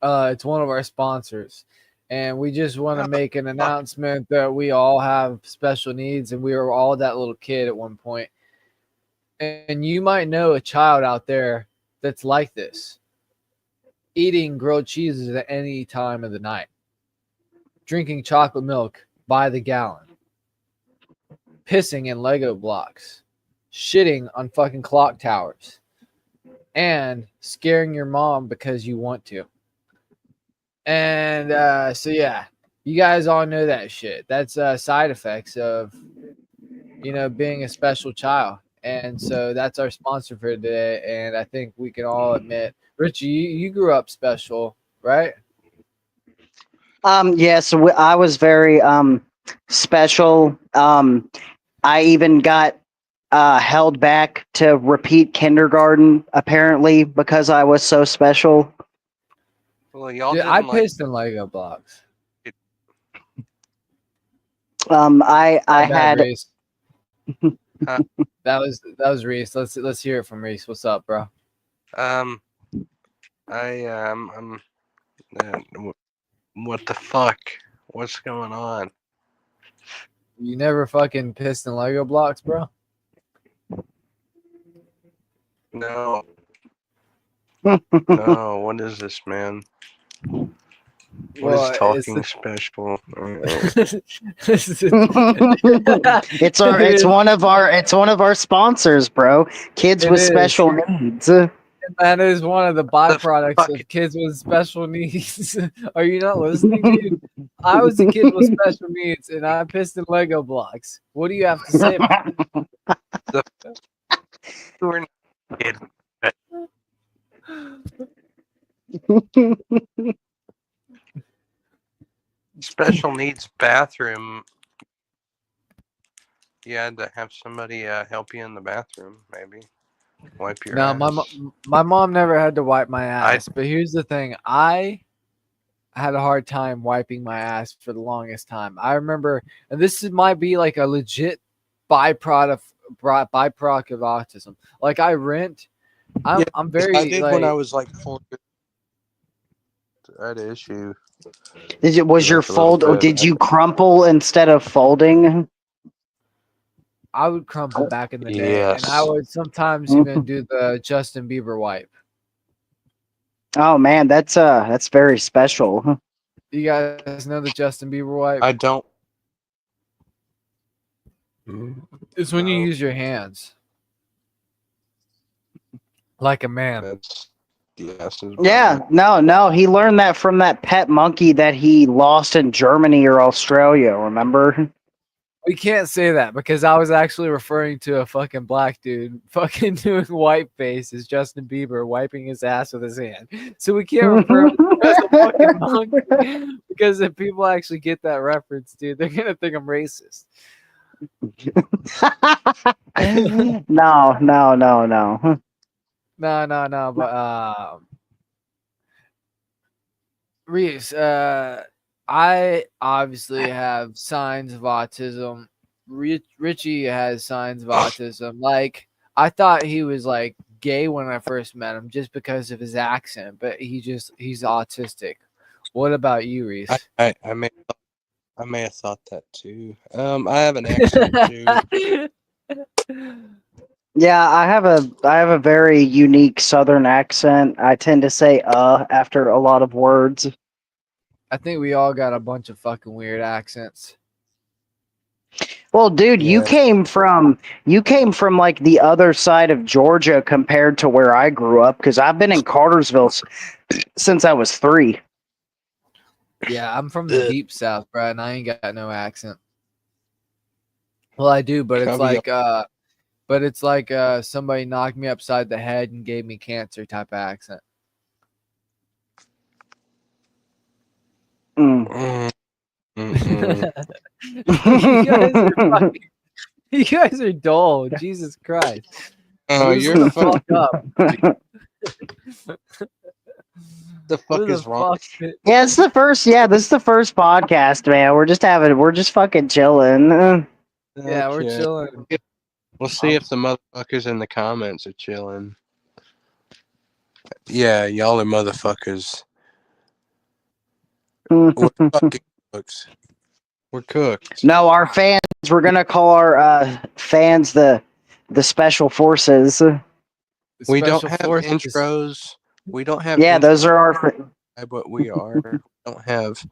It's one of our sponsors. And we just want to make an announcement that we all have special needs and we were all that little kid at one point. And you might know a child out there that's like this, eating grilled cheeses at any time of the night, drinking chocolate milk by the gallon, pissing in Lego blocks, shitting on fucking clock towers, and scaring your mom because you want to. And so, yeah, you guys all know that shit. That's side effects of, being a special child. And so that's our sponsor for today. And I think we can all admit, Richie, you grew up special, right? Yeah, so I was very special. I even got held back to repeat kindergarten apparently because I was so special. well, y'all Dude, I didn't like. pissed in Lego blocks. I My bad, had Reese. That was Reese. Let's hear it from Reese. What's up, bro? Um, what the fuck? What's going on? You never fucking pissed in Lego blocks, bro? No. No, what is this, man? What is talking special? it's one of our sponsors, bro. Kids It with is. special needs. That is one of the byproducts fuck? of kids with special needs. Are you not listening, dude? I was a kid with special needs, and I pissed in Lego blocks. What do you have to say about The we're not kids. Special needs bathroom. You had to have somebody help you in the bathroom, maybe wipe your No, ass. my mom never had to wipe my ass. But here's the thing: I had a hard time wiping my ass for the longest time. I remember, and might be like a legit byproduct of autism. Like I rent. I'm very I did like when I was like 4 years. I had an issue. Was your Like a little fold or bit. did you crumple instead of folding? I would crumple back in the day, and I Yes. would sometimes even do the Justin Bieber wipe. Oh man, that's very special. You guys know the Justin Bieber wipe? I don't. It's when you No, use your hands like a man. that's yes. Yeah, no, he learned that from that pet monkey that he lost in Germany or Australia, remember? We can't say that because I was actually referring to a fucking black dude fucking doing white face as Justin Bieber wiping his ass with his hand. So we can't refer to him as a fucking monkey because if people actually get that reference, dude, they're gonna think I'm racist. No. No, but Reese, I obviously have signs of autism. Richie has signs of autism. Like I thought he was like gay when I first met him just because of his accent, but he's autistic. What about you, Reese? I may have thought that too. I have an accent too. Yeah, I have a very unique southern accent. I tend to say after a lot of words. I think we all got a bunch of fucking weird accents. Well, dude, Yeah. you came from like the other side of Georgia compared to where I grew up because I've been in Cartersville since I was 3. Yeah, I'm from the deep south, bro, and I ain't got no accent. Well, I do, but it's Cover your- like somebody knocked me upside the head and gave me cancer type of accent. Mm. Mm, You guys are fucking, you guys are dull. Jesus Christ. Oh, Loosen you're the fucking. fuck up. The Who fuck the is wrong? fuck? Yeah, it's the first. Yeah, this is the first podcast, man. We're just fucking chilling. Yeah, we're Okay. chilling. We'll see if the motherfuckers in the comments are chilling. Yeah, y'all are motherfuckers. We're fucking cooks. We're cooked. No, our fans. We're gonna call our fans the special forces. We don't Special have forces. intros. We don't have Yeah, intros, those are our. but we are. We don't have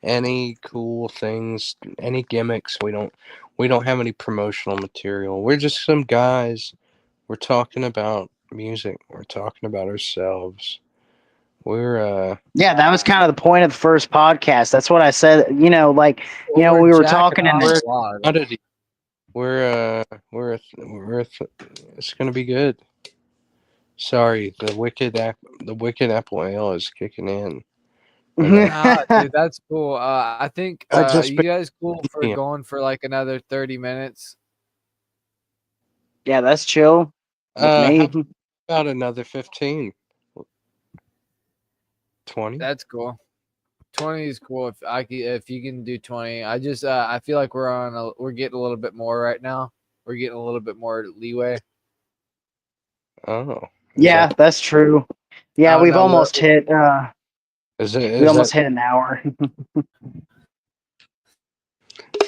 any cool things, any gimmicks. We don't have any promotional material. We're just some guys. We're talking about music. We're talking about ourselves. We're Yeah, that was kind of the point of the first podcast. That's what I said. Well, we're we were jacking talking in off this. a lot of it. oddity. It's gonna be good. Sorry, the wicked apple ale is kicking in. Nah, dude, that's cool. I think I just you guys cool for yeah. going for like another 30 minutes? Yeah, that's chill with How me. about another 15, 20? That's cool. 20 is cool if you can do 20. I feel like we're getting a little bit more right now. We're getting a little bit more leeway. Oh, Yeah, that's true. I Yeah, don't we've know. almost hit. We is almost that hit an hour.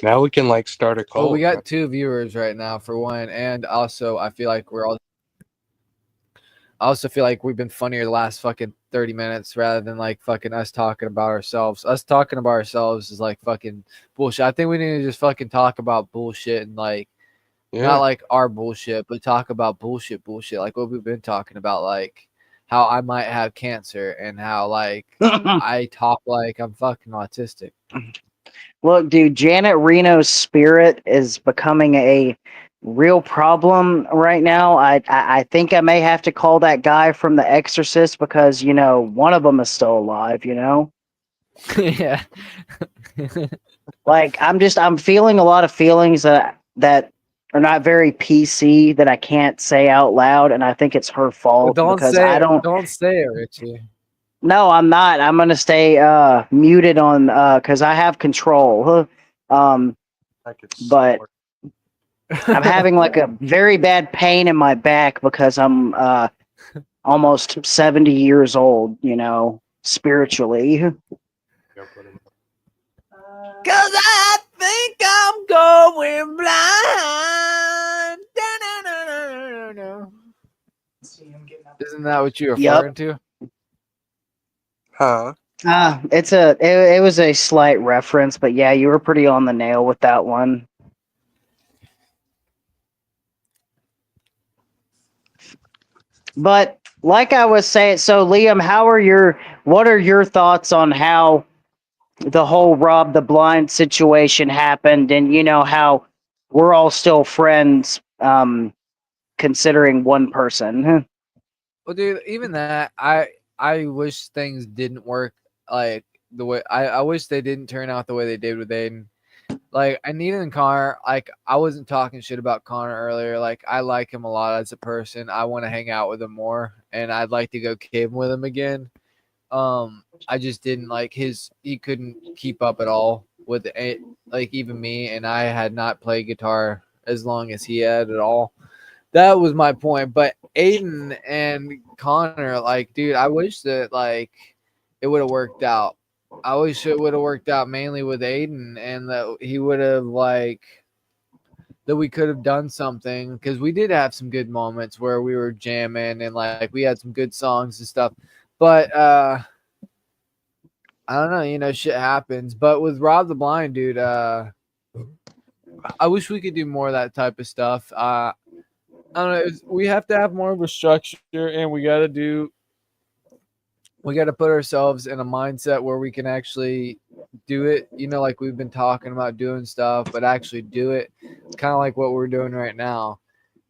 now we can like start a Well, we cult? got 2 viewers right now for one, and also I also feel like we've been funnier the last fucking 30 minutes rather than like fucking us talking about ourselves. Us talking about ourselves is like fucking bullshit. I think we need to just fucking talk about bullshit and like not Yeah. like our bullshit, but talk about bullshit, like what we've been talking about, like how I might have cancer and how like I talk like I'm fucking autistic. Look, dude, Janet Reno's spirit is becoming a real problem right now. I think I may have to call that guy from The Exorcist because one of them is still alive. Yeah. Like I'm feeling a lot of feelings that are not very PC that I can't say out loud, and I think it's her Well, fault don't because say I it. don't. Don't say it, Richie. No, I'm not. I'm gonna stay muted on because I have control. I could But snort. I'm having like a very bad pain in my back because I'm almost 70 years old. Spiritually. Go put 'em up. Cause I think I'm going blind. Da-na-na-na-na-na. Isn't that what you're Yup. referring to? Huh? It was a slight reference, but yeah, you were pretty on the nail with that one. But like I was saying, so Liam, what are your thoughts on how the whole Rob the Blind situation happened, and how we're all still friends, considering one person? Well, dude, even that, I wish things didn't work like the way I wish they didn't turn out the way they did with Aiden. Like I needed in Connor, like I wasn't talking shit about Connor earlier. Like I like him a lot as a person. I want to hang out with him more, and I'd like to go caving with him again. I just didn't like he couldn't keep up at all with it, like even me, and I had not played guitar as long as he had at all. That was my point. But Aiden and Connor, like, dude, I wish that like it would have worked out. I wish it would have worked out mainly with Aiden and that he would have like that we could have done something because we did have some good moments where we were jamming and like we had some good songs and stuff. But I don't know, shit happens. But with Rob the Blind, dude, I wish we could do more of that type of stuff. I don't know. We have to have more of a structure, and we got to put ourselves in a mindset where we can actually do it. You know, like we've been talking about doing stuff, but actually do it. Kind of like what we're doing right now.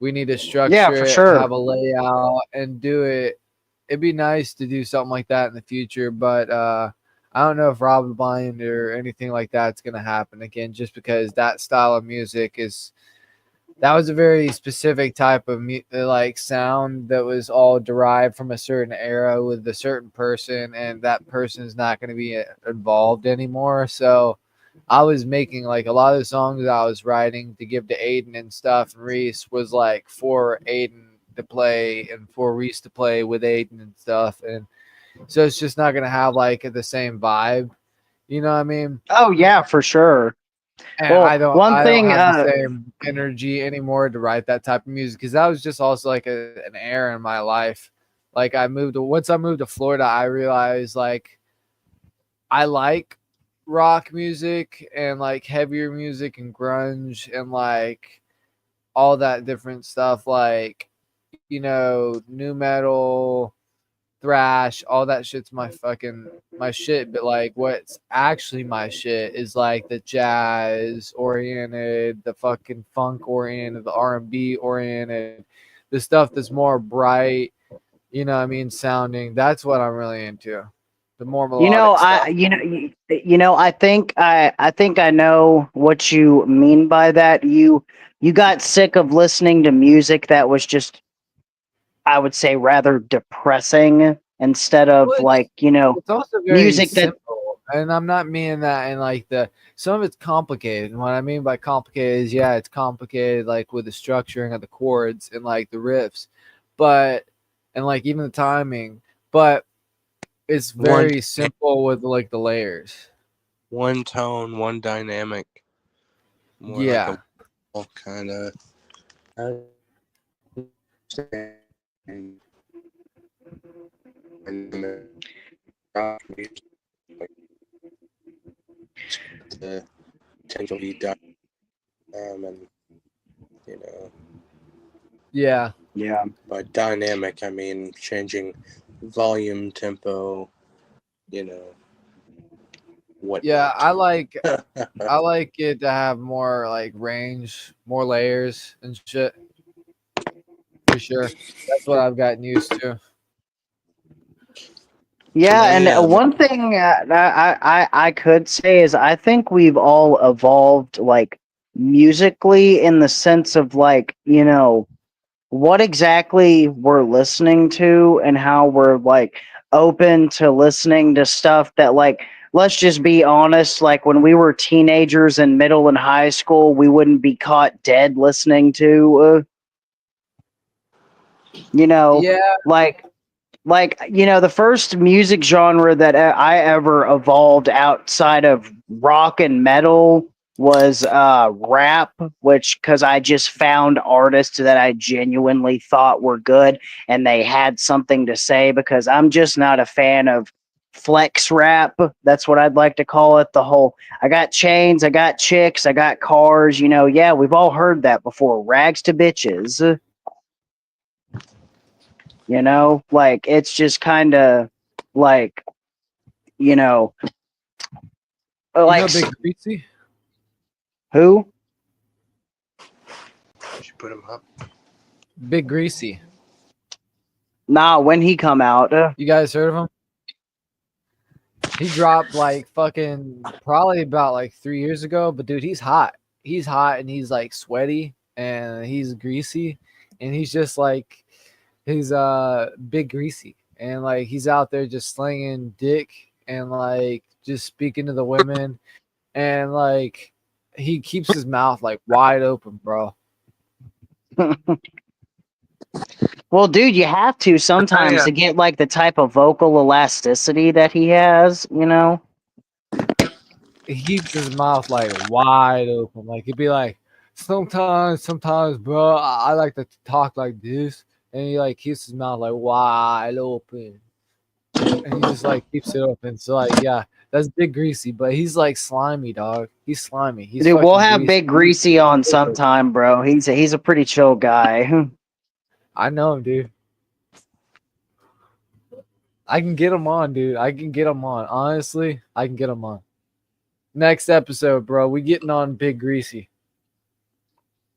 We need to Yeah, structure for it, sure. have a layout, and do it. It'd be nice to do something like that in the future, but I don't know if Robin Blind or anything like that's gonna happen again, just because that style of music is that was a very specific type of like sound that was all derived from a certain era with a certain person, and that person is not going to be involved anymore. So I was making like a lot of the songs I was writing to give to Aiden and stuff, and Reese was like for Aiden to play and for Reese to play with Aiden and stuff, and so it's just not going to have like the same vibe. You know what I mean? Oh yeah, for sure. And Well, one I don't thing, have the same energy anymore to write that type of music, because that was just also like an era in my life. Like once I moved to Florida, I realized like I like rock music and like heavier music and grunge and like all that different stuff, like, new metal, thrash, all that shit's my shit. But like what's actually my shit is like the jazz oriented, the fucking funk oriented, the R&B oriented, the stuff that's more bright, what I mean, sounding. That's what I'm really into. The more melodic stuff. I think I know what you mean by that. You got sick of listening to music that was just, I would say, rather depressing instead Well, of like, it's also very music that. simple, and I'm not meaning that in like some of it's complicated. And what I mean by complicated is, yeah, it's complicated like with the structuring of the chords and like the riffs, but and like even the timing, but it's One very simple with like the layers. one tone, one dynamic, more like Yeah. a kind of. To potentially done, and you know, Yeah. Yeah. by dynamic I mean changing volume, tempo, you know, Yeah, whatnot. I like it to have more like range, more layers and shit. For sure. That's what I've gotten used to. For Yeah, and me, one thing I could say is I think we've all evolved like musically in the sense of like, what exactly we're listening to and how we're like open to listening to stuff that, like, let's just be honest, like when we were teenagers in middle and high school, we wouldn't be caught dead listening to you know Yeah. like the first music genre that I ever evolved outside of rock and metal was rap, which, because I just found artists that I genuinely thought were good and they had something to say, because I'm just not a fan of flex rap. That's what I'd like to call it. The whole, I got chains, I got chicks, I got cars, yeah, we've all heard that before. Rags to bitches. Like, it's just kind of like, you know You know like Big Greasy? who. you should put them up. Big Greasy. Nah, when he come out, You guys heard of him? He dropped like fucking probably about like 3 years ago, but dude, he's hot. He's hot and he's like sweaty and he's greasy and he's just like he's big greasy and like he's out there just slinging dick and like just speaking to the women and like he keeps his mouth like wide open, bro. well, dude, you have to sometimes to get like the type of vocal elasticity that he has. He keeps his mouth like wide open. Like he'd be like, sometimes, bro, I like to talk like this, and he like keeps his mouth like wide open. and he just like keeps it open. So like, yeah, that's Big Greasy, but he's like slimy, dog. He's slimy. He's Dude, we'll fucking have greasy. Big Greasy on sometime, bro. He's a pretty chill guy. I know him, dude. I can get him on, dude. I can get him on. Honestly, I can get him on. Next episode, bro. We getting on Big Greasy.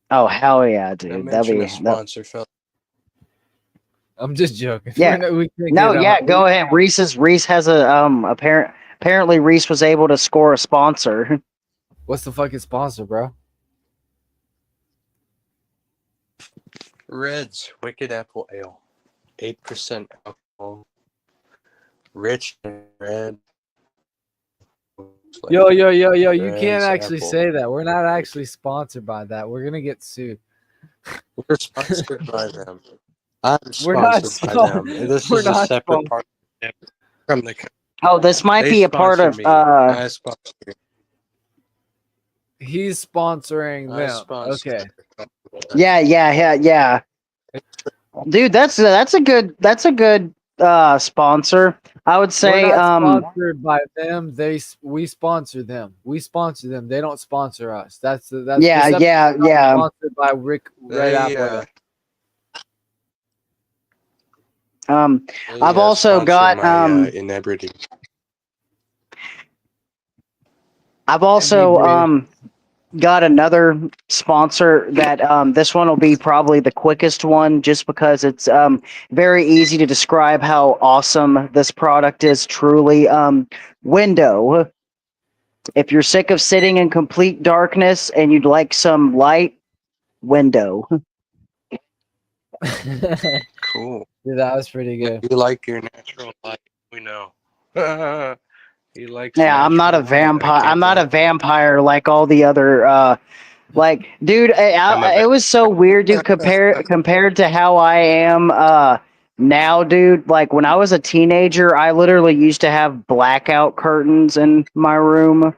Oh hell yeah, I dude. mentioned a sponsor, fella. I'm just joking. Yeah. We can't No, get yeah, on. go ahead. Reese has a apparently Reese was able to score a sponsor. What's the fucking sponsor, bro? Red's Wicked Apple Ale, 8% alcohol, rich and red. Yo, you can't Red's actually Apple. say that. We're not actually sponsored by that. We're gonna get sued. We're sponsored by them. I'm We're not sponsored by them. This we're is a not separate sponsored. part from the. Oh, this might They be a part sponsor of me. I sponsor. He's sponsoring I them. sponsor. Okay. yeah. Dude, that's a good sponsor. I would We're say not sponsored by them. We sponsor them. We sponsor them. They don't sponsor us. That's yeah. sponsored by Red They, Apple. I've also sponsor got my inebriety. I've also got another sponsor that this one will be probably the quickest one just because it's very easy to describe how awesome this product is truly. Window. If you're sick of sitting in complete darkness and you'd like some light, window. Cool. Dude, that was pretty good. You like your natural light? We know. He likes. Yeah, I'm not a natural light. I vampire. can't I'm not a blame him. vampire like all the other like, dude, it was so weird, dude. Compared to how I am now, dude. Like when I was a teenager, I literally used to have blackout curtains in my room.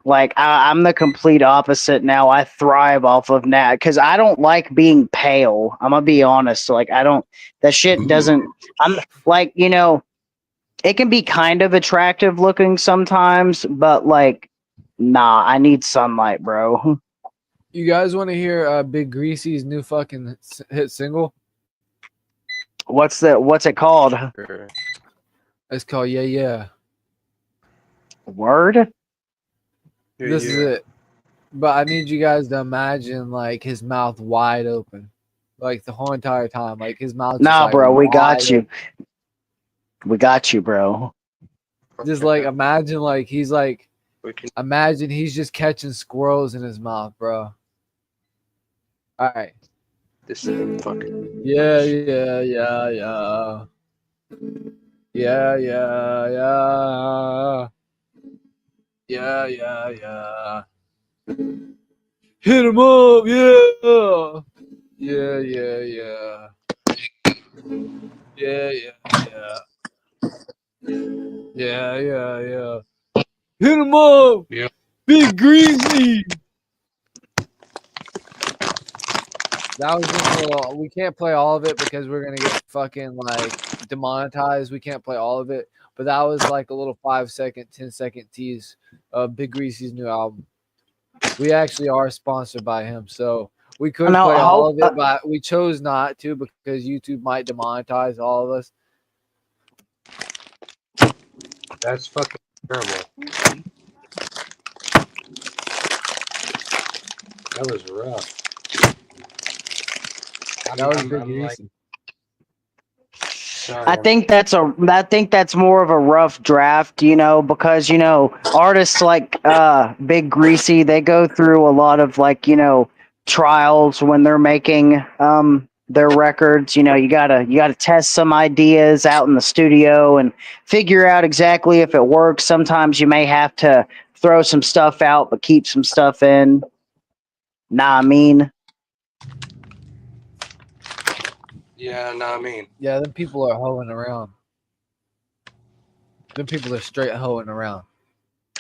Like I'm the complete opposite now. I thrive off of that because I don't like being pale. I'm gonna be honest. Like I don't. That shit doesn't. I'm like it can be kind of attractive looking sometimes, but like, nah. I need sunlight, bro. You guys want to hear Big Greasy's new fucking hit single? What's it called? Sure. It's called Yeah Yeah. Word? This is it. But I need you guys to imagine like his mouth wide open, like the whole entire time. Like his mouth. Nah, just, bro, we wide got you. open. We got you, bro. Just like imagine like he's like We can. imagine he's just catching squirrels in his mouth, bro. All right. This is fucking. Yeah. Yeah. Hit him up, yeah. Yeah. Hit him up. Yeah. Big Greasy. That was just a little. We can't play all of it because we're gonna get fucking like demonetized. We can't play all of it, but that was like a little 5-second, 10-second tease of Big Greasy's new album. We actually are sponsored by him, so we could play all of it, but we chose not to because YouTube might demonetize all of us. That's fucking terrible. That was rough. That was Big Greasy. I think that's more of a rough draft, because artists like Big Greasy, they go through a lot of like trials when they're making their records. You gotta test some ideas out in the studio and figure out exactly if it works. Sometimes you may have to throw some stuff out but keep some stuff in. Nah, I mean. Yeah, no, I mean. Yeah, them people are hoeing around. Them people are straight hoeing around.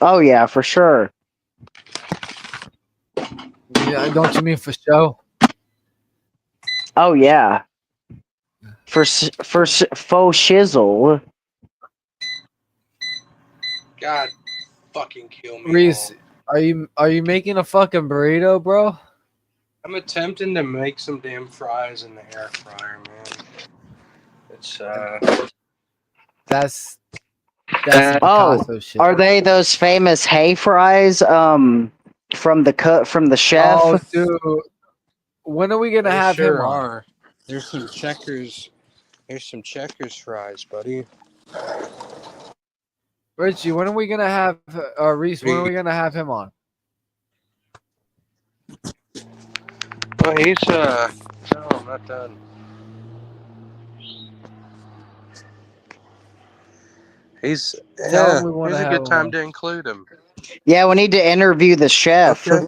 Oh yeah, for sure. Yeah, don't you mean for show? Oh yeah. For faux shizzle. God, fucking kill me. Reese, all. are you making a fucking burrito, bro? I'm attempting to make some damn fries in the air fryer, man. It's That's some Oh, Picasso shit. are they those famous hay fries? From the chef. Oh, dude, when are we gonna they have him sure on? are. There's some checkers. There's some checkers fries, buddy. Richie, when are we gonna have Reese? When are we gonna have him on? Well, he's no, I'm not done. He's Tell him yeah. we want Here's to a have good him time on. to include him. Yeah, we need to interview the chef. Okay.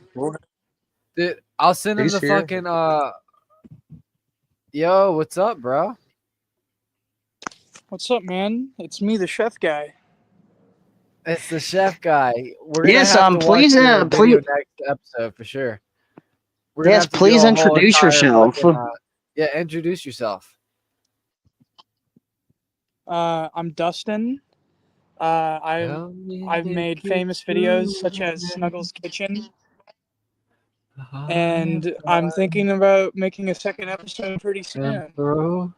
Dude, I'll send him He's the here. fucking Yo, what's up, bro? What's up, man? It's me, the chef guy. It's the chef guy. We're gonna Yes, have to watch please, your video please, next episode for sure. We're gonna yes, have to do please a whole introduce entire yourself. fucking yeah. Introduce yourself. I'm Dustin. I've made famous videos such as Snuggles Kitchen, and I'm thinking about making a second episode pretty soon. Bro.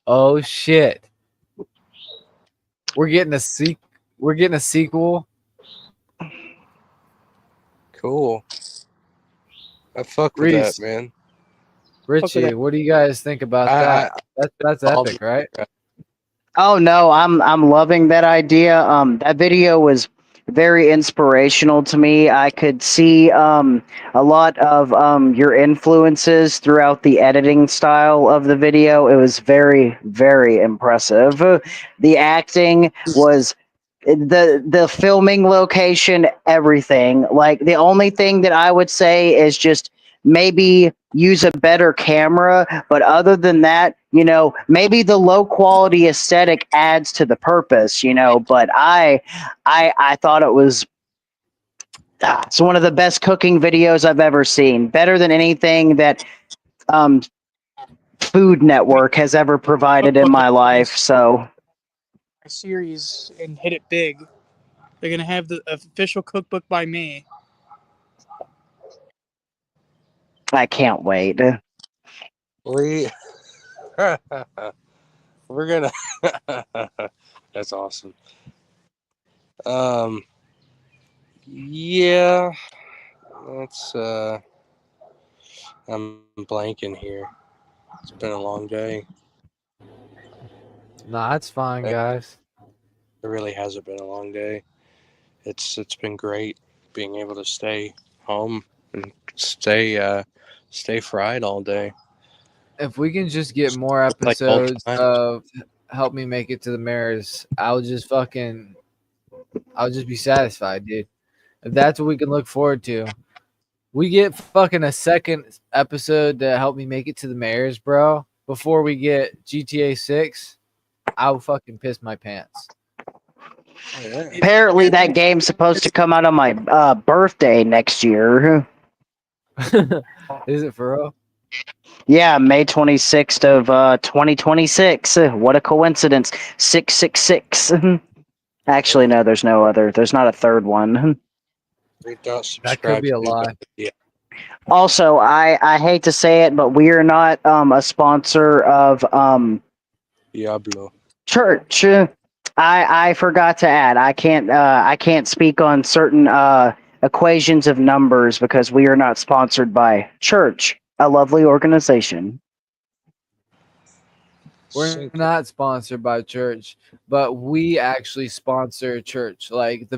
Oh shit. We're getting a sequel. Cool. I fuck with Reese, that, man. Richie, that. what do you guys think about I- that? That's I'll epic, be- right? Oh no, I'm loving that idea. That video was very inspirational to me. I could see a lot of your influences throughout the editing style of the video. It was very, very impressive. The acting was the filming location, everything. Like the only thing that I would say is just maybe use a better camera, but other than that, maybe the low quality aesthetic adds to the purpose, but I thought it was it's one of the best cooking videos I've ever seen, better than anything that um Food Network has ever provided in my life. So My series and hit it big. They're gonna have the official cookbook by me. I can't wait. We we're gonna. That's awesome. Yeah. That's I'm blanking here. It's been a long day. Nah, it's fine, guys. It really hasn't been a long day. It's been great being able to stay home and stay fried all day. If we can just get more Like old episodes times. of Help Me Make It to the Mayor's, I'll just be satisfied, dude. If that's what we can look forward to. We get fucking a second episode to Help Me Make It to the Mayor's, bro, before we get GTA 6, I'll fucking piss my pants. Yeah. Apparently, that game's supposed to come out on my birthday next year. Is it for real? Yeah, May 26th of 2026. What a coincidence. 666. Actually, no, there's no other. There's not a third one. We don't subscribe That could be a to lie. Yeah. Also, I hate to say it, but we are not a sponsor of Diablo. church. I forgot to add. I can't speak on certain equations of numbers because we are not sponsored by church, a lovely organization. We're not sponsored by church, but we actually sponsor church. Like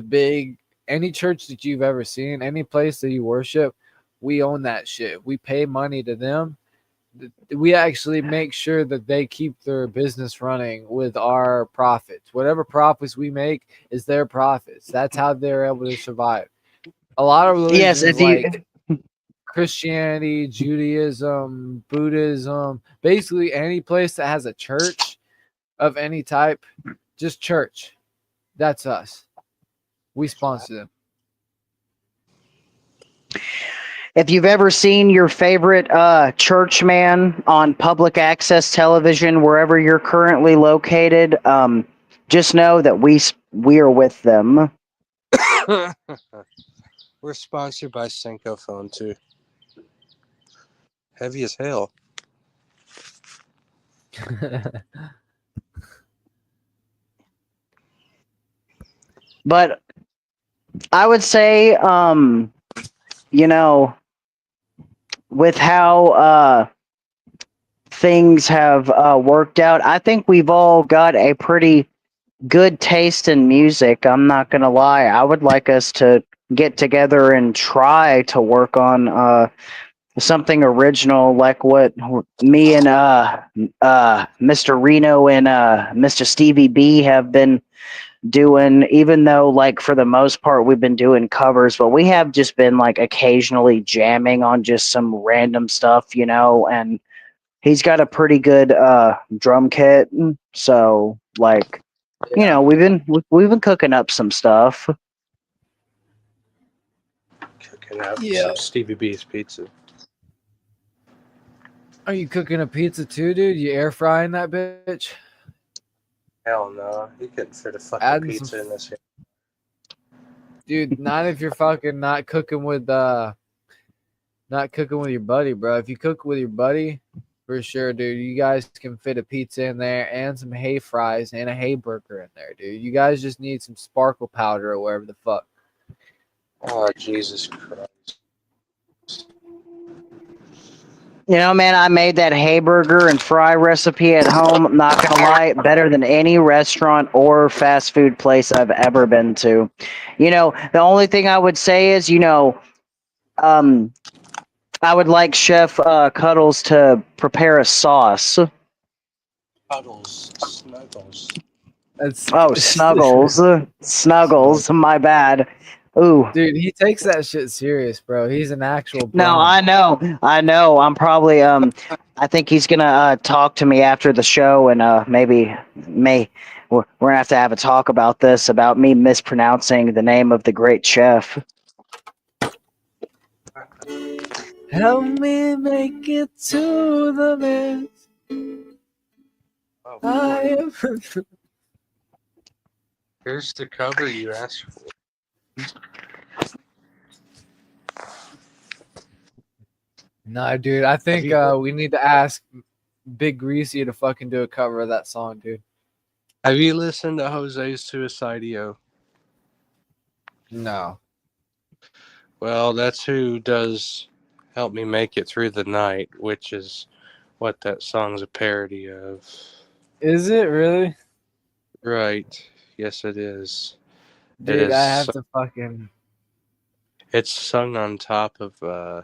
any church that you've ever seen, any place that you worship, we own that shit. We pay money to them. We actually make sure that they keep their business running with our profits. Whatever profits we make is their profits. That's how they're able to survive. A lot of religions, Yes, if you like Christianity, Judaism, Buddhism, basically any place that has a church of any type, just church. That's us. We sponsor them. If you've ever seen your favorite church man on public access television, wherever you're currently located, just know that we are with them. We're sponsored by Senko Phone too. Heavy as hell. But I would say, you know, with how things have worked out, I think we've all got a pretty good taste in music. I'm not gonna lie. I would like us to get together and try to work on something original, like what me and Mr. Reno and Mr. Stevie B have been doing. Even though, like, for the most part, we've been doing covers, but we have just been like occasionally jamming on just some random stuff, and he's got a pretty good drum kit, so like, Yeah. we've been cooking up some stuff. Cooking up Yeah. some Stevie B's pizza. Are you cooking a pizza too, dude? You air frying that bitch? Hell no. You couldn't fit a fucking Adding pizza some in this here. Dude, not if you're fucking not cooking with your buddy, bro. If you cook with your buddy, for sure, dude, you guys can fit a pizza in there and some hay fries and a hay burger in there, dude. You guys just need some sparkle powder or whatever the fuck. Oh, Jesus Christ. Man, I made that hamburger and fry recipe at home. I'm not gonna lie, better than any restaurant or fast food place I've ever been to. The only thing I would say is, um, I would like Chef Cuddles to prepare a sauce. Puddles. Snuggles. That's Oh, Snuggles, my bad. Ooh. Dude, he takes that shit serious, bro. He's an actual No, bro. I know. I'm probably I think he's gonna talk to me after the show, and maybe we're gonna have a talk about this, about me mispronouncing the name of the great chef. Help me make it to the best. Oh, I boy. am. Here's the cover you asked for. Nah, dude. I think we need to ask Big Greasy to fucking do a cover of that song, dude. Have you listened to Jose's Suicidio? No. Well, that's who does Help Me Make It Through the Night, which is what that song's a parody of. Is it really? Right. Yes, it is. Dude, It is. I have to fucking. It's sung on top of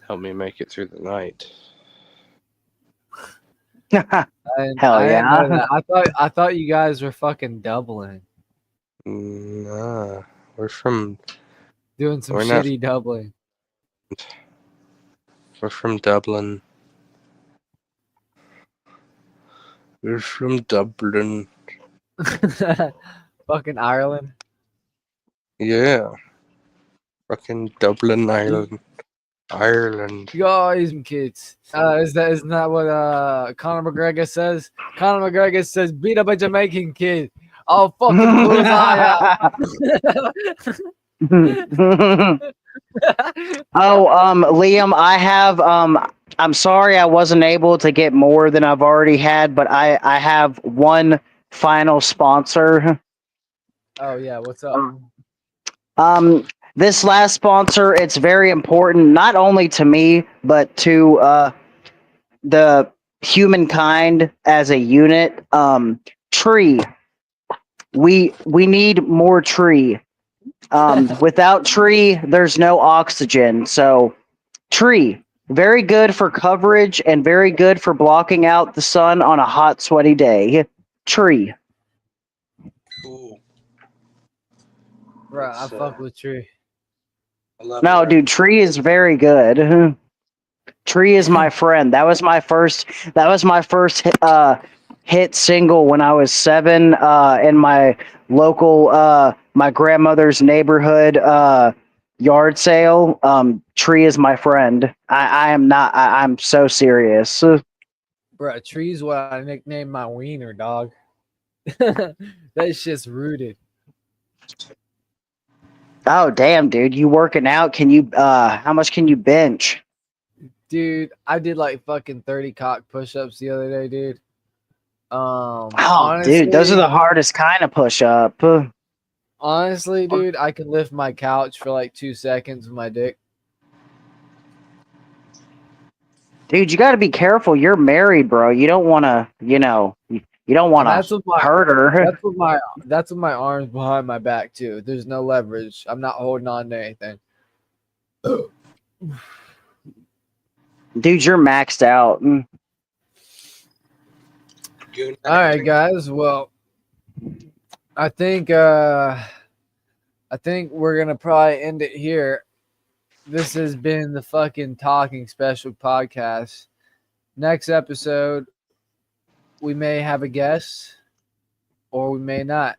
Help Me Make It Through the Night. Hell I didn't know yeah! that. I thought you guys were fucking doubling, Nah, we're from doing some We're not- shitty doubling. we're from Dublin. We're from Dublin. Fucking Ireland. Yeah. Fucking Dublin, Ireland. Ireland. Guys and kids. Isn't that what Conor McGregor says? Conor McGregor says, beat up a Jamaican kid. I'll fucking close eye out. Oh, Liam, I have I'm sorry I wasn't able to get more than I've already had, but I have one final sponsor. Oh yeah, what's up? This last sponsor, it's very important, not only to me, but to the humankind as a unit. Tree. We need more tree. Without tree, there's no oxygen. So, tree, very good for coverage and very good for blocking out the sun on a hot, sweaty day. Tree. Cool. Bro, I fuck with Tree. I love No, it. dude, tree is very good. Tree is my friend. That was my first. Hit single when I was 7. In my local, my grandmother's neighborhood yard sale. Tree is my friend. I am not. I'm so serious. Bro, Tree's what I nicknamed my wiener, dog. That shit's rooted. Oh damn, dude, you working out? Can you how much can you bench? Dude, I did like fucking 30 cock push-ups the other day, dude. Oh, dude, those are the hardest kind of push up. Honestly, dude, I can lift my couch for like 2 seconds with my dick. Dude, you got to be careful. You're married, bro. You don't want to, you don't want That's to with my hurt her. that's with my arms behind my back too. There's no leverage. I'm not holding on to anything. Dude, you're maxed out. All right, guys. Well, I think we're gonna probably end it here. This has been the fucking Talking Special podcast. Next episode, we may have a guest, or we may not.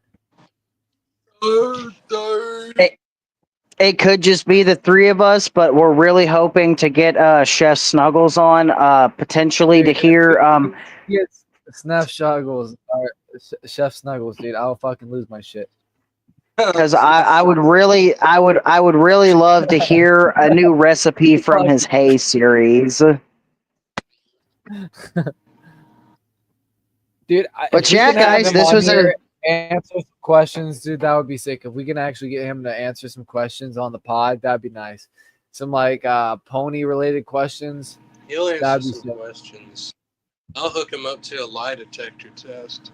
It could just be the three of us, but we're really hoping to get Chef Snuggles on, potentially to hear. Yes, Chef Snuggles, dude. I'll fucking lose my shit. Because I would really love to hear a new recipe from his Hay series. Dude, But yeah, guys, this was answer some questions, dude. That would be sick. If we can actually get him to answer some questions on the pod, that'd be nice. Some like pony related questions. He'll answer some questions. I'll hook him up to a lie detector test.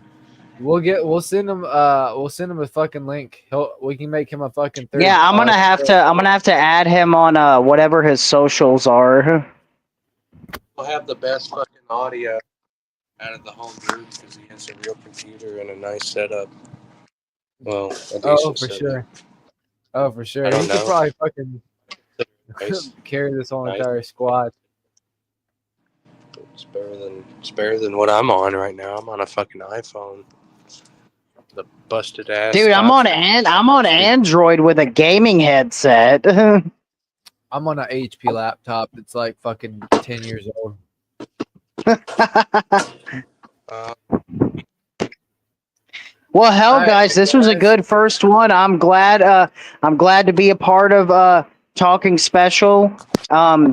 We'll send him a fucking link. We can make him a fucking third. Yeah, I'm gonna have to add him on whatever his socials are. We'll have the best fucking audio out of the whole group because he has a real computer and a nice setup. Well, a decent setup. Sure. Oh, for sure. I don't He know. could probably fucking Nice. carry this whole Nice. entire squad. It's better than what I'm on right now. I'm on a fucking iPhone. The busted ass. Dude, I'm on Android with a gaming headset. I'm on an HP laptop that's like fucking 10 years old. Well, hell, guys, this was a good first one. I'm glad to be a part of Talking Special.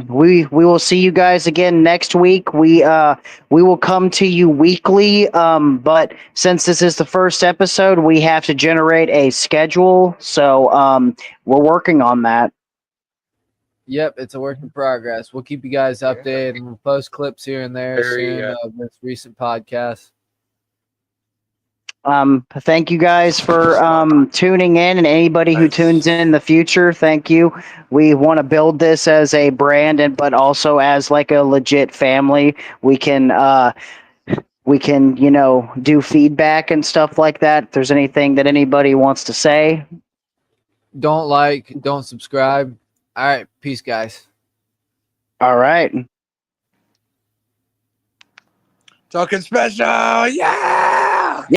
We will see you guys again next week. We will come to you weekly. But since this is the first episode, we have to generate a schedule. So we're working on that. Yep, it's a work in progress. We'll keep you guys updated and we'll post clips here and there soon of this recent podcast. Thank you guys for tuning in, and anybody who tunes in the future, thank you. We want to build this as a brand, but also as like a legit family. We can do feedback and stuff like that. If there's anything that anybody wants to say, don't subscribe. All right, peace, guys. All right. Talking Special, yeah.